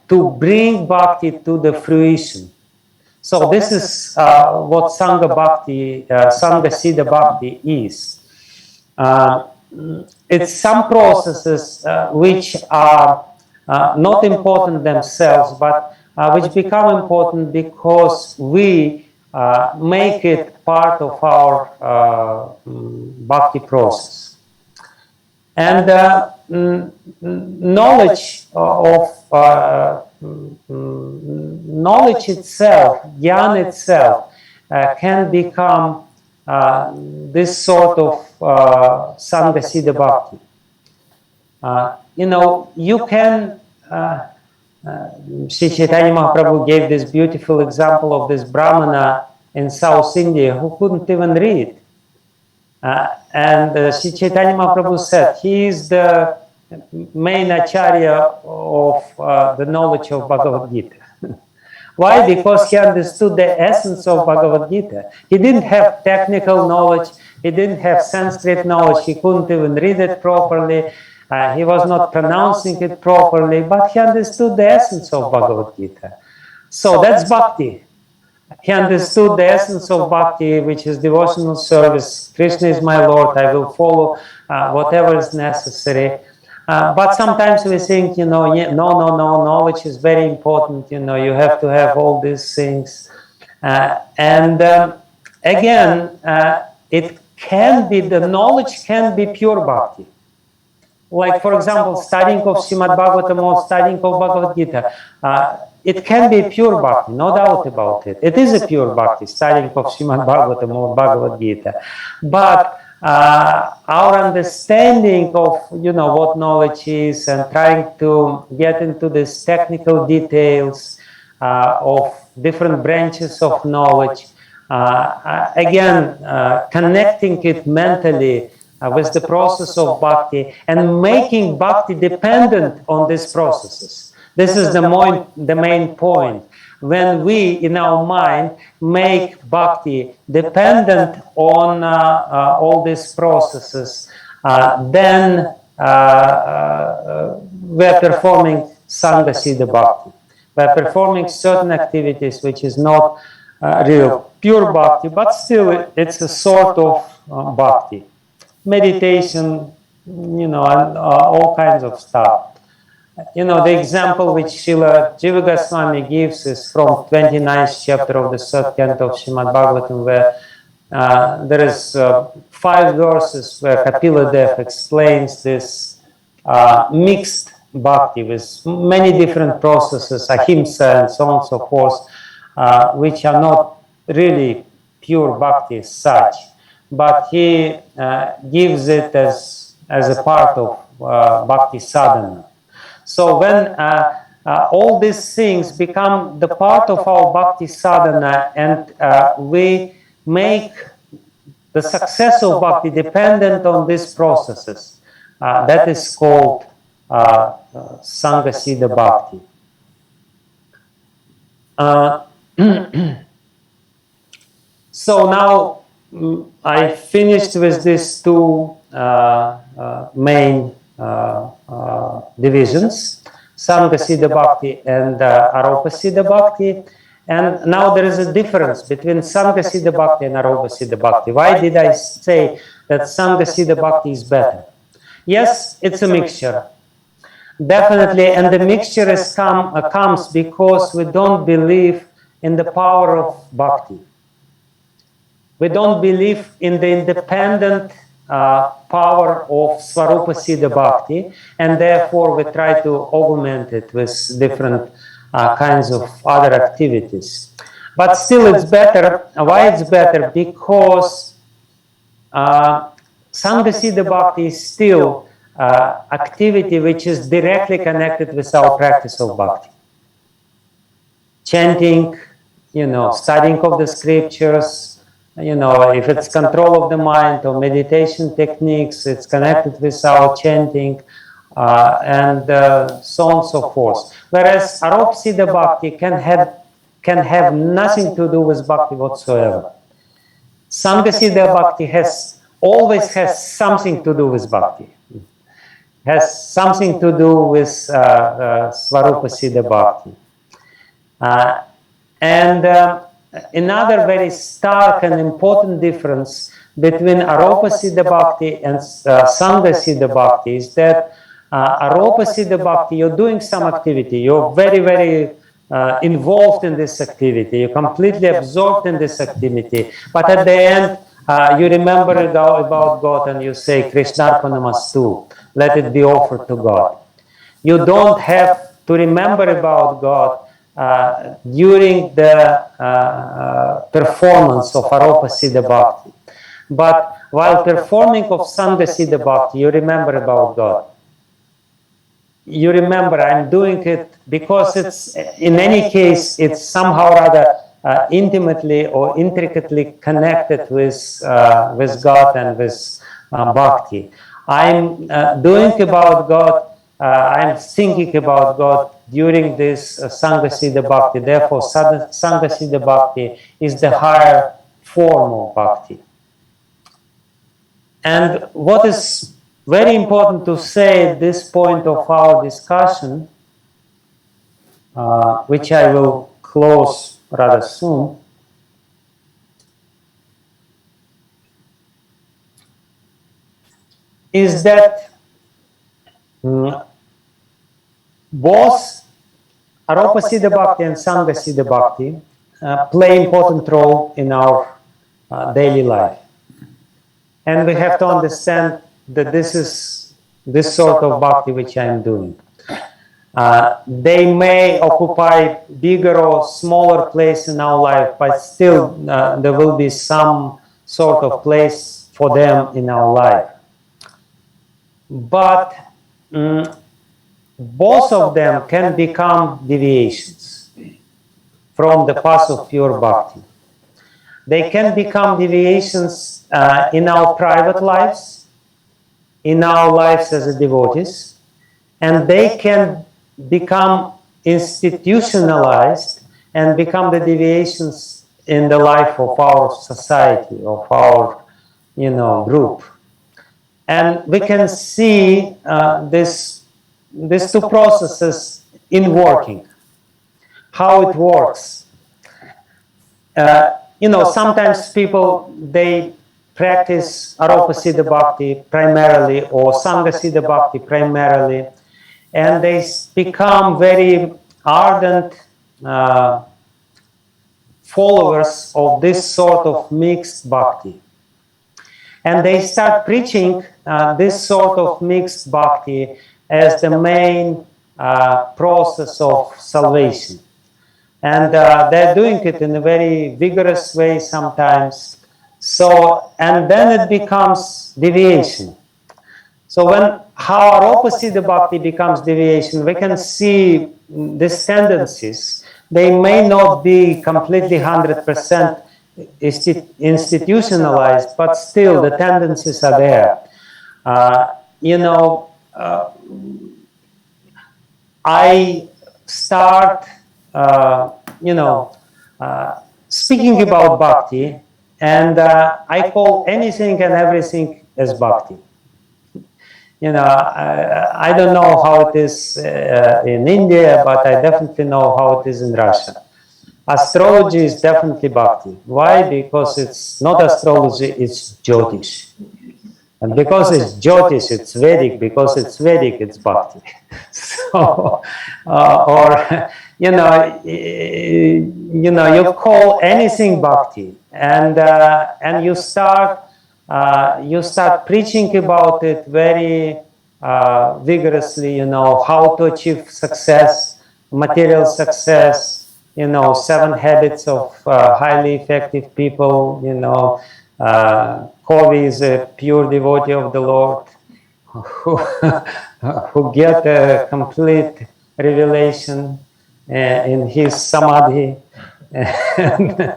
to bring Bhakti to the fruition. So this is what Sanga Bhakti, Sanga Siddha Bhakti is. It's some processes which are not important themselves, but which become important because we make it part of our bhakti process. And knowledge knowledge itself, jnana itself, can become this sort of Sanga Siddha Bhakti. You can. Sri Chaitanya Mahaprabhu gave this beautiful example of this Brahmana in South India who couldn't even read. And Sri Chaitanya Mahaprabhu said he is the main acharya of the knowledge of Bhagavad Gita. Why? Because he understood the essence of Bhagavad Gita. He didn't have technical knowledge, he didn't have Sanskrit knowledge, he couldn't even read it properly. He was not pronouncing it properly, but he understood the essence of Bhagavad Gita. So that's Bhakti. He understood the essence of Bhakti, which is devotional service. Krishna is my Lord, I will follow whatever is necessary. But sometimes we think, no, knowledge is very important, you have to have all these things. Again, the knowledge can be pure Bhakti. Like, for example, studying of Srimad Bhagavatam or studying of Bhagavad Gita, it can be pure Bhakti, no doubt about it. It is a pure Bhakti, studying of Srimad Bhagavatam or Bhagavad Gita. But our understanding of, what knowledge is and trying to get into these technical details of different branches of knowledge, again, connecting it mentally with the process of Bhakti and making Bhakti dependent on these processes. This is the main point. When we, in our mind, make Bhakti dependent on all these processes, then we're performing Sanga Siddha Bhakti. We're performing certain activities which is not real pure Bhakti, but still it's a sort of Bhakti. Meditation, and all kinds of stuff. The example which Srila Jiva Goswami gives is from 29th chapter of the third canto of Srimad Bhagavatam, where there is 5 verses where Kapila Dev explains this mixed bhakti with many different processes, ahimsa and so on and so forth, which are not really pure bhakti as such. But he gives it as a part of bhakti sadhana. So when all these things become the part of our bhakti sadhana and we make the success of bhakti dependent on these processes, that is called Sanga Siddha Bhakti. So now I finished with these 2 main divisions, Sanga Siddha Bhakti and Aropa Siddha Bhakti. And now there is a difference between Sanga Siddha Bhakti and Aropa Siddha Bhakti. Why did I say that Sanga Siddha Bhakti is better? Yes, it's a mixture. Definitely, and the mixture comes because we don't believe in the power of Bhakti. We don't believe in the independent power of Svarupa Siddha Bhakti, and therefore we try to augment it with different kinds of other activities. But still it's better. Why it's better? Because Sanga Siddha Bhakti is still activity which is directly connected with our practice of Bhakti. Chanting, studying of the scriptures, if it's control of the mind or meditation techniques, it's connected with our chanting, and so on and so forth. Whereas Aropa Siddha Bhakti can have nothing to do with Bhakti whatsoever. Sanga Siddha Bhakti always has something to do with Bhakti. Has something to do with Svarupa Siddha Bhakti. And another very stark and important difference between Aropa Siddha Bhakti and Sanga Siddha Bhakti is that Aropa Siddha Bhakti, you're doing some activity, you're very, very involved in this activity, you're completely absorbed in this activity, but at the end, you remember about God and you say, Krishnarpanamastu, let it be offered to God. You don't have to remember about God during the performance of Aropa Siddha Bhakti. But while performing of Sanga Siddha Bhakti, you remember about God. You remember, I'm doing it because it's, in any case, it's somehow rather intimately or intricately connected with God and with Bhakti. I'm doing about God, I'm thinking about God during this Sanga Siddha Bhakti. Therefore, Sanga Siddha Bhakti is the higher form of Bhakti. And what is very important to say at this point of our discussion, which I will close rather soon, is that both Aropa Siddha Bhakti and Sanga Siddha Bhakti play important role in our daily life. And we have to understand that this is this sort of bhakti which I am doing. They may occupy bigger or smaller place in our life, but still there will be some sort of place for them in our life. But both of them can become deviations from the path of pure bhakti. They can become deviations in our private lives, in our lives as devotees, and they can become institutionalized and become the deviations in the life of our society, of our group. And we can see these two processes in working, how it works. Sometimes people, they practice Aropa Siddha Bhakti primarily or Sanga Siddha Bhakti primarily, and they become very ardent followers of this sort of mixed bhakti. And they start preaching this sort of mixed bhakti as the main process of salvation. And they're doing it in a very vigorous way sometimes. And then it becomes deviation. So how Aropa Siddha Bhakti becomes deviation, we can see these tendencies. They may not be completely 100% institutionalized, but still the tendencies are there. I start, speaking about bhakti, and I call anything and everything as bhakti. I don't know how it is in India, but I definitely know how it is in Russia. Astrology is definitely bhakti. Why? Because it's not astrology, it's Jyotish. And because it's Jyotish, it's Vedic. Because it's Vedic, it's bhakti. So, you call anything bhakti, and you start preaching about it very vigorously. How to achieve success, material success, you know, 7 habits of highly effective people, you know, Covey is a pure devotee of the Lord, who, who get a complete revelation in his samadhi. And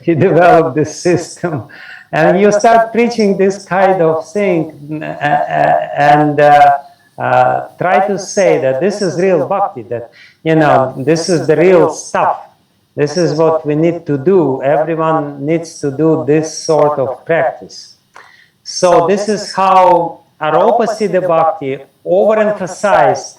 he developed this system. And you start preaching this kind of thing and try to say that this is real bhakti, that, you know, this is the real stuff. This is what we need to do. Everyone needs to do this sort of practice. So this is how Aropa Siddha Bhakti, overemphasized,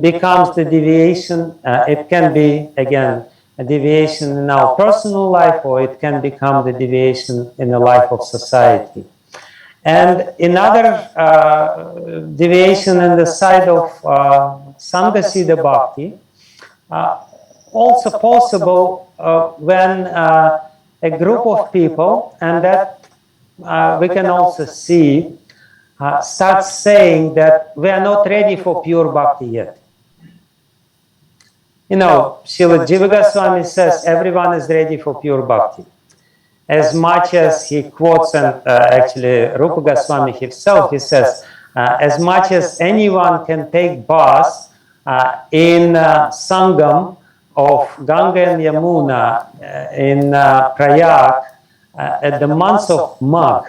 becomes the deviation. It can be, again, a deviation in our personal life, or it can become the deviation in the life of society. And another deviation in the side of Sanga Siddha Bhakti, also possible when a group of people, and that we can also see, starts saying that we are not ready for pure bhakti yet. You know, Srila Jiva Goswami says everyone is ready for pure bhakti. As much as he quotes, and actually Rupa Goswami himself, he says, as much as anyone can take bath in Sangam of Ganga and Yamuna in Prayag at the month of Magh.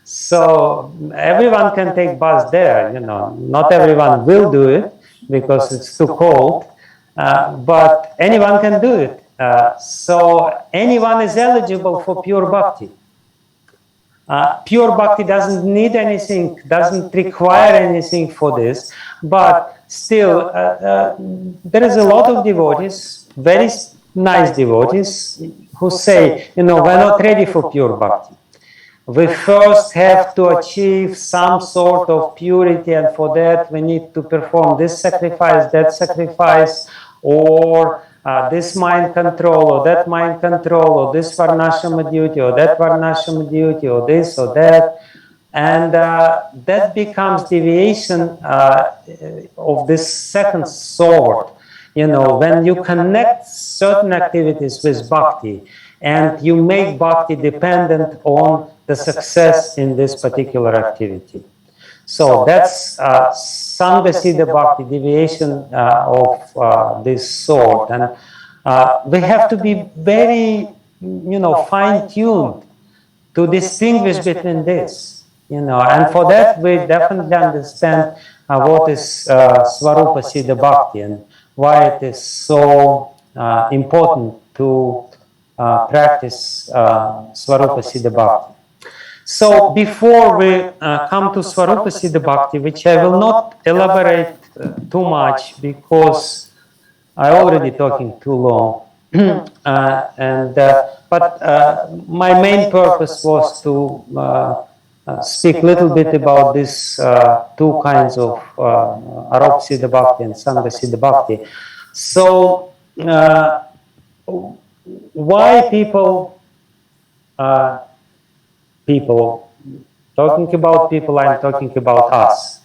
So everyone can take bath there, you know. Not everyone will do it because it's too cold, but anyone can do it. So anyone is eligible for pure bhakti. Pure bhakti doesn't need anything, doesn't require anything for this, but still there is a lot of devotees, very nice devotees, who say, you know, we're not ready for pure bhakti. We first have to achieve some sort of purity, and for that we need to perform this sacrifice, that sacrifice, or this mind control, or that mind control, or this varnashama duty, or that varnashama duty, or this or that. And that becomes deviation of this second sort. You know, when you connect certain activities with bhakti, and you make bhakti dependent on the success in this particular activity. So that's Sanga Siddha Bhakti, deviation of this sort. And we have to be very, you know, fine-tuned to distinguish between this, you know. And for that, we definitely understand what is Svarupa Siddha Bhakti and why it is so important to practice Svarupa Siddha Bhakti. So before we come to Svarupa Siddha Bhakti, which I will not elaborate too much because I'm already talking too long, but my main purpose was to speak a little bit about these two kinds of Aropa Siddha Bhakti and Sanga Siddha Bhakti. So why people, talking about people, I'm talking about us.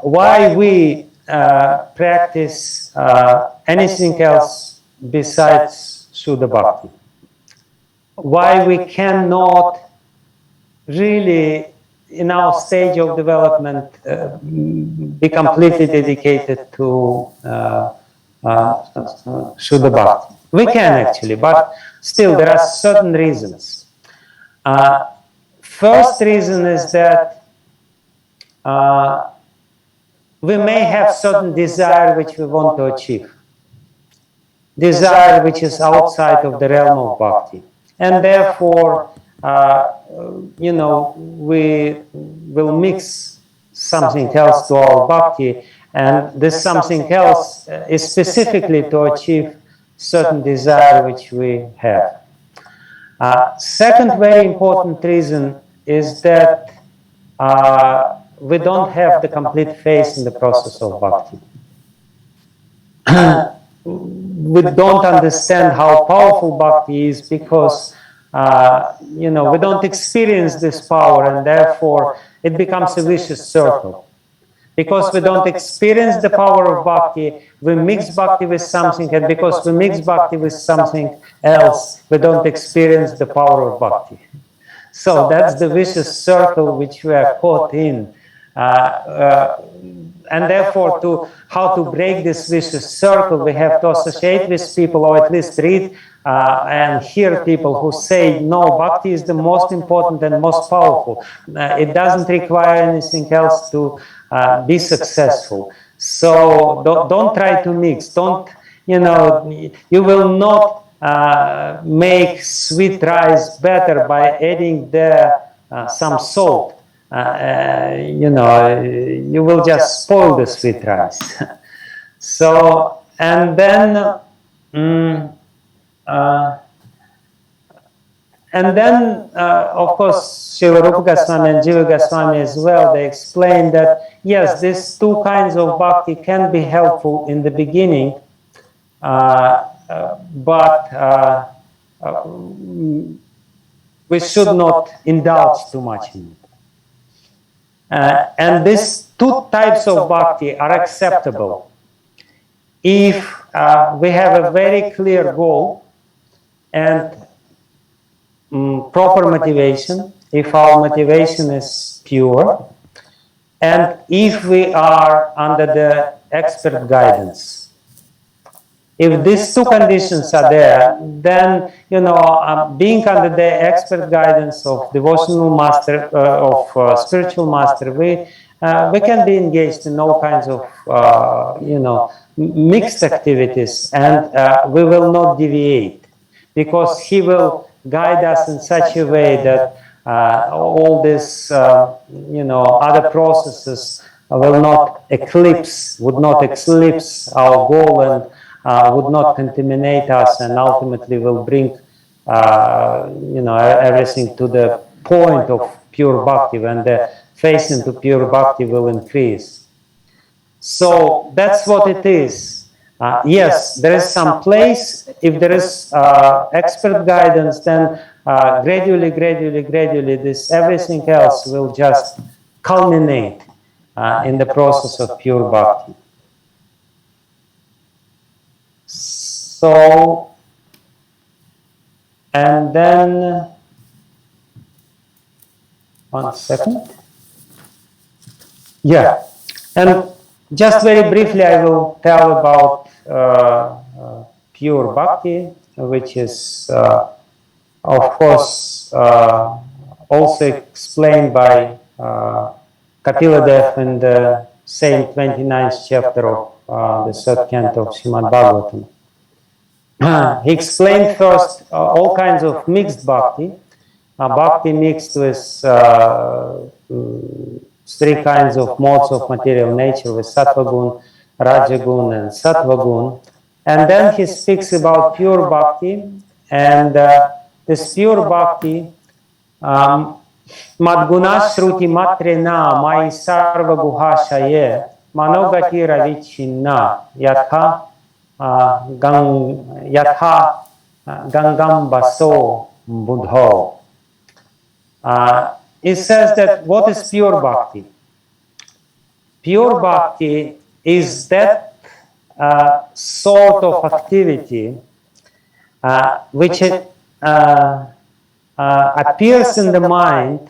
Why we practice anything else besides Shuddha Bhakti? Why we cannot really, in our stage of development, be completely dedicated to Shuddha Bhakti? We can actually, but still there are certain reasons. First reason is that we may have certain desire which we want to achieve. Desire which is outside of the realm of bhakti. And therefore, you know, we will mix something else to our bhakti, and this something else is specifically to achieve certain desire which we have. Second very important reason is that we don't have the complete faith in the process of bhakti. We don't understand how powerful bhakti is because you know, we don't experience this power, and therefore it becomes a vicious circle. Because we don't experience the power of bhakti, we mix bhakti with something, and because we mix bhakti with something else, we don't experience the power of bhakti. So that's the vicious circle which we are caught in. And therefore, how to break this vicious circle, we have to associate with people, or at least read and hear people who say, no, bhakti is the most important and most powerful. It doesn't require anything else to be successful. So don't try to mix. Don't, you will not make sweet rice better by adding there some salt. You will just spoil the sweet rice. So, and then, of course, Srila Rupa Goswami and Jiva Goswami as well, they explain that, yes, these two kinds of bhakti can be helpful in the beginning, but we should not indulge too much in it. And these two types of bhakti are acceptable if we have a very clear goal and proper motivation, if our motivation is pure, and if we are under the expert guidance. If these two conditions are there, then, being under the expert guidance of devotional master, of spiritual master, we can be engaged in all kinds of, mixed activities, and we will not deviate, because he will guide us in such a way that all these, other processes would not eclipse our goal, and would not contaminate us, and ultimately will bring, everything to the point of pure bhakti, when the faith into pure bhakti will increase. So that's what it is. Yes, there is some place. If there is expert guidance, then gradually, this everything else will just culminate in the process of pure bhakti. So, and then, one second. Yeah, and just very briefly I will tell about pure bhakti, which is, of course, also explained by Kapila Dev in the same 29th chapter of the third canto of Srimad Bhagavatam. He explained first all kinds of mixed bhakti, bhakti mixed with three kinds of modes of material nature, with sattva gun, rajagun, and sattva gun. And then he speaks about pure bhakti, and this pure bhakti, madguna shruti matrena mai sarva guhashaye manogati ravichinna yatha gangam baso buddho. It says that what is pure bhakti? Pure bhakti is that sort of activity which appears in the mind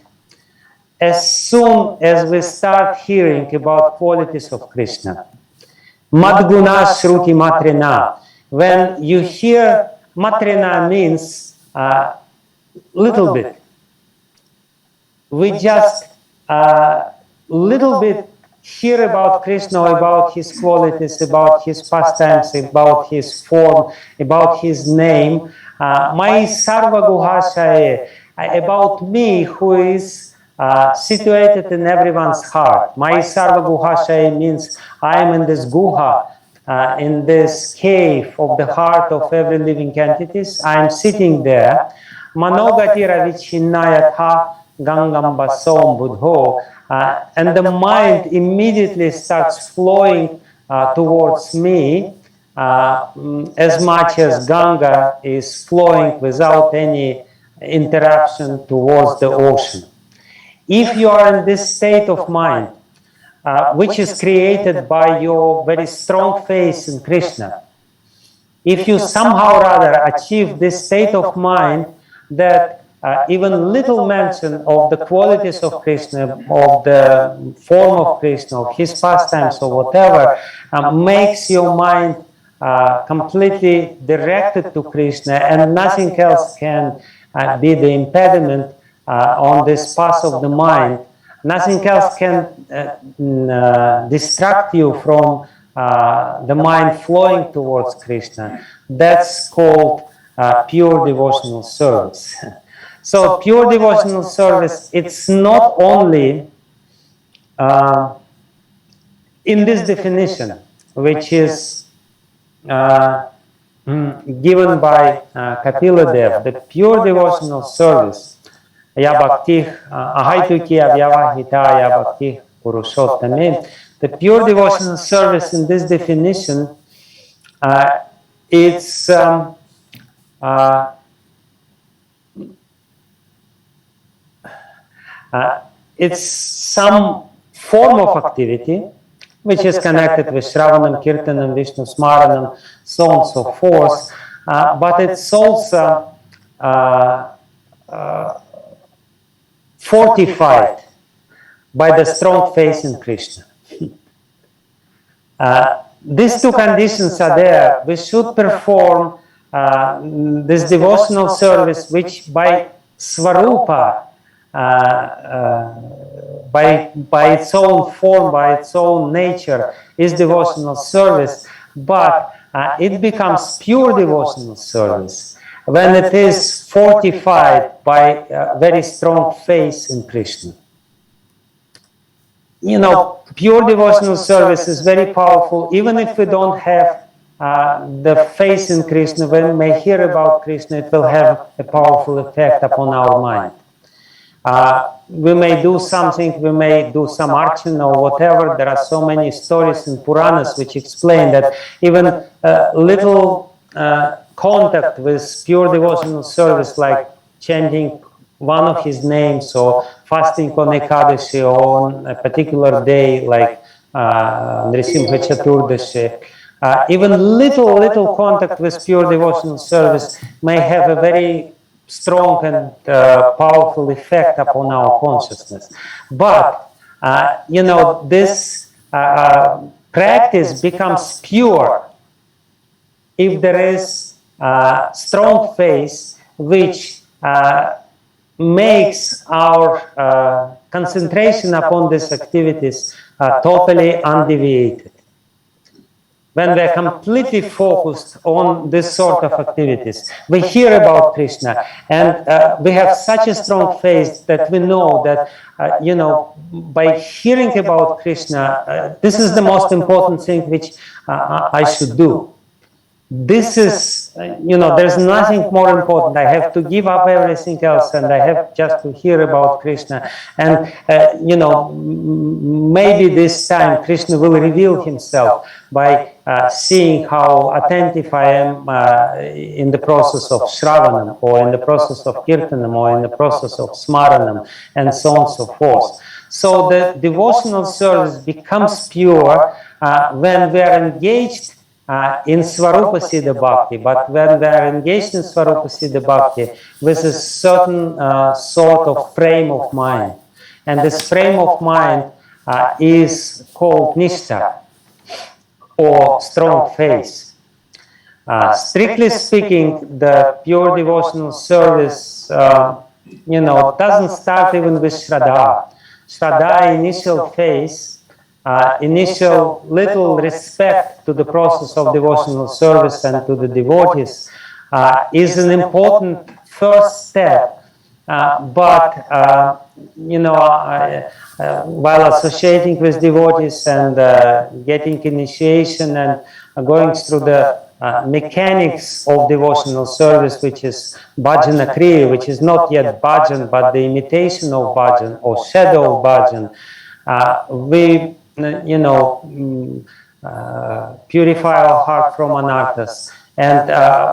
as soon as we start hearing about qualities of Krishna. Madguna shruti matrena. When you hear matrena means little bit. We just little bit hear about Krishna, about his qualities, about his pastimes, about his form, about his name. Mai sarva guhashaye, about me who is situated in everyone's heart. Mai sarva guhashaye means I am in this guha, in this cave of the heart of every living entities. I am sitting there. Manogati ravichinnayatha gangam basom buddho. And the mind immediately starts flowing towards me, as much as Ganga is flowing without any interruption towards the ocean. If you are in this state of mind, which is created by your very strong faith in Krishna. If you somehow or other achieve this state of mind that even little mention of the qualities of Krishna, of the form of Krishna, of his pastimes or whatever, makes your mind completely directed to Krishna, and nothing else can be the impediment on this path of the mind. Nothing else can distract you from the mind flowing towards Krishna. That's called pure devotional service. So pure devotional service, it's not only in this definition, which is given by Kapila Dev, the pure devotional service, ya bhakti ahaituki avyavahita ya bhakti purushottame. The pure devotional service in this definition, it's some form of activity which is connected with Shravanam, Kirtanam, Vishnu Smaranam, so on and so forth, but it's also fortified by the strong faith in Krishna. These two conditions are there. We should perform this devotional service, which by Svarupa, by its own form, by its own nature, is devotional service, but it becomes pure devotional service when it is fortified by very strong faith in Krishna. You know, pure devotional service is very powerful. Even if we don't have the faith in Krishna, when we hear about Krishna, it will have a powerful effect upon our mind. We may do something, we may do some archana or whatever. There are so many stories in Puranas which explain that even little contact with pure devotional service, like chanting one of his names or fasting on Ekadashi or on a particular day like Nrisimha Chaturdashi, even little contact with pure devotional service may have a very strong and powerful effect upon our consciousness. But, you know, this practice becomes pure if there is strong faith which makes our concentration upon these activities totally undeviated. When we are completely focused on this sort of activities, we hear about Krishna, and we have such a strong faith that we know that, you know, by hearing about Krishna, this is the most important thing which I should do. This is, you know, there's nothing more important. I have to give up everything else, and I have just to hear about Krishna. And, you know, maybe this time Krishna will reveal himself by seeing how attentive I am in the process of Shravanam, or in the process of Kirtanam, or in the process of Smaranam, and so on and so forth. So the devotional service becomes pure when we are engaged in Svarupa Siddha Bhakti, but when we are engaged in Svarupa Siddha Bhakti with a certain sort of frame of mind. And this frame of mind is called Nishtha, or strong faith. Strictly speaking, the pure devotional service, you know, doesn't start even with Shraddha. Shraddha, initial faith, initial little respect to the process of devotional service and to the devotees is an important first step. But, you know, while associating with devotees and getting initiation and going through the mechanics of devotional service, which is bhajana kriya, which is not yet bhajan, but the imitation of bhajan or shadow of bhajan, we, you know, purify our heart from anarthas. And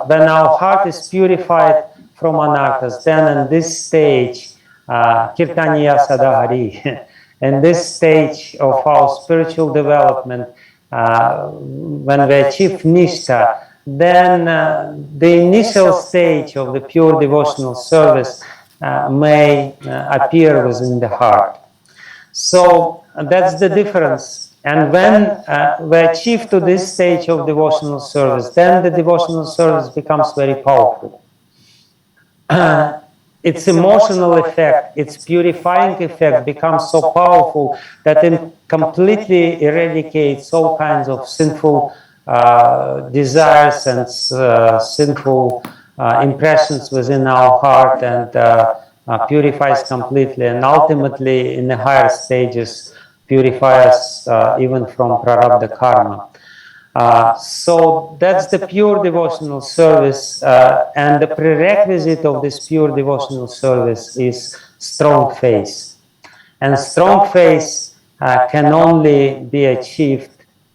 when our heart is purified from anarthas, then in this stage, kirtaniya sadahari, in this stage of our spiritual development, when we achieve Nishta, then the initial stage of the pure devotional service may appear within the heart. So that's the difference. And when we achieve to this stage of devotional service, then the devotional service becomes very powerful. Its emotional effect, its purifying effect becomes so powerful that it completely eradicates all kinds of sinful desires and sinful impressions within our heart, and purifies completely, and ultimately in the higher stages purifies even from prarabdha karma. So that's the pure devotional service, and the prerequisite of this pure devotional service is strong faith. And strong faith can only be achieved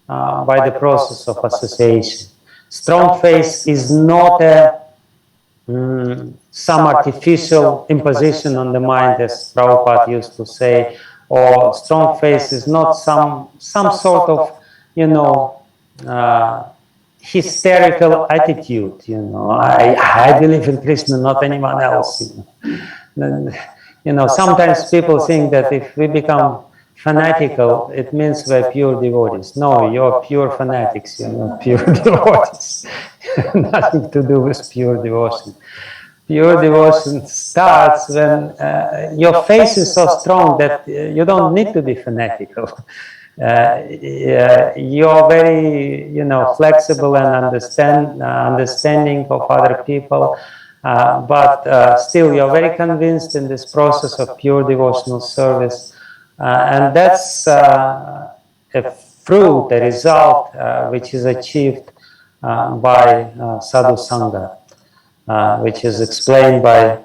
by the process of association. Strong faith is not some artificial imposition on the mind, as Prabhupada used to say, or strong faith is not some sort of, hysterical attitude. I believe in Krishna, not anyone else. Sometimes people think that if we become fanatical, it means we're pure devotees. No, you're pure fanatics. You're not pure devotees. Nothing to do with pure devotion. Pure devotion starts when your faith is so strong that you don't need to be fanatical. You're very, flexible and understanding of other people, but still you're very convinced in this process of pure devotional service, and that's a fruit, a result which is achieved by sadhu sanga, which is explained by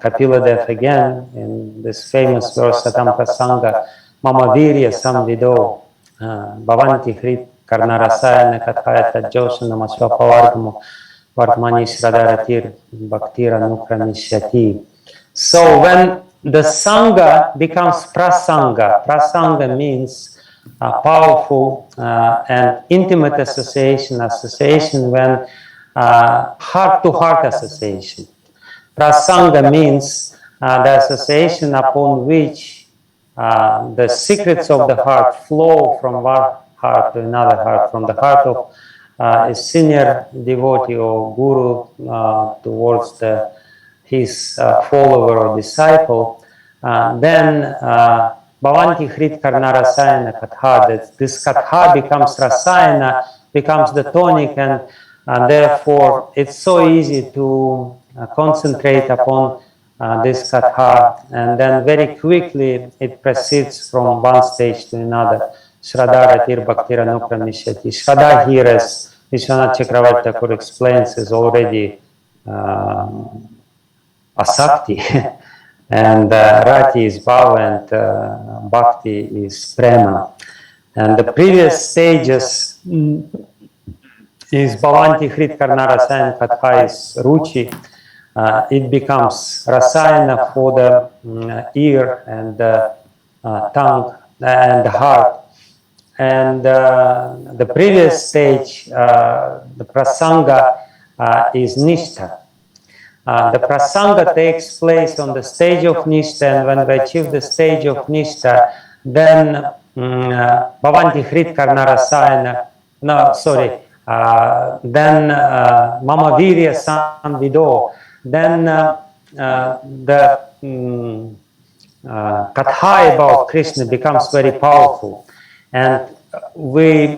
Kapila Dev again in this famous verse Satam Prasanga. Mama virya samvido bhavanti hrit karnarasayana kathaya tajosana masvapavargamo vartmani shradaratir bhaktira nukramishyati. So when the Sangha becomes prasanga means powerful and intimate association when heart-to-heart association. Prasanga means the association upon which the secrets of the heart flow from one heart to another heart, from the heart of a senior devotee or guru towards his follower or disciple, then bhavanti hrit karnarasayana katha, this katha becomes rasayana, becomes the tonic, and therefore it's so easy to concentrate upon this katha, and then very quickly it proceeds from one stage to another. Shradaratir bhaktira nukramishyati. Shraddha here, as Vishwanath Chakravarti Thakur explains, is already asakti, and rati is bhava, and bhakti is prema. And the previous stages is bhavanti hrit karnarasayana katha is ruchi. It becomes rasayana for the ear and the tongue and the heart. And the previous stage, the prasanga, is nishta. The prasanga takes place on the stage of nishta, and when we achieve the stage of nishta, then bhavanti hrit karnarasayana, then mama virya samvido, then the katha about Krishna becomes very powerful, and we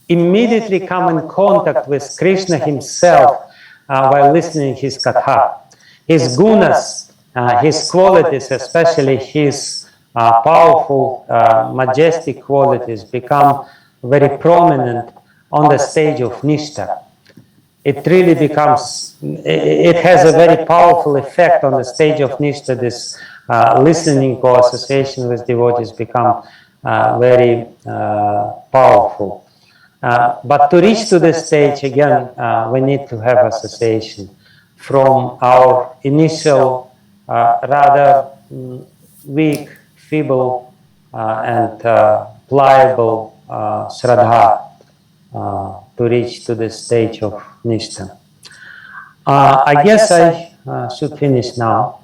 immediately come in contact with Krishna himself while listening his katha. His gunas, his qualities, especially his powerful, majestic qualities, become very prominent on the stage of nishta. It really becomes, it has a very powerful effect on the stage of nishta. This listening or association with devotees become very powerful. But to reach to this stage, again, we need to have association from our initial rather weak, feeble and pliable Shraddha to reach to this stage of Nishtha. I guess I should finish now.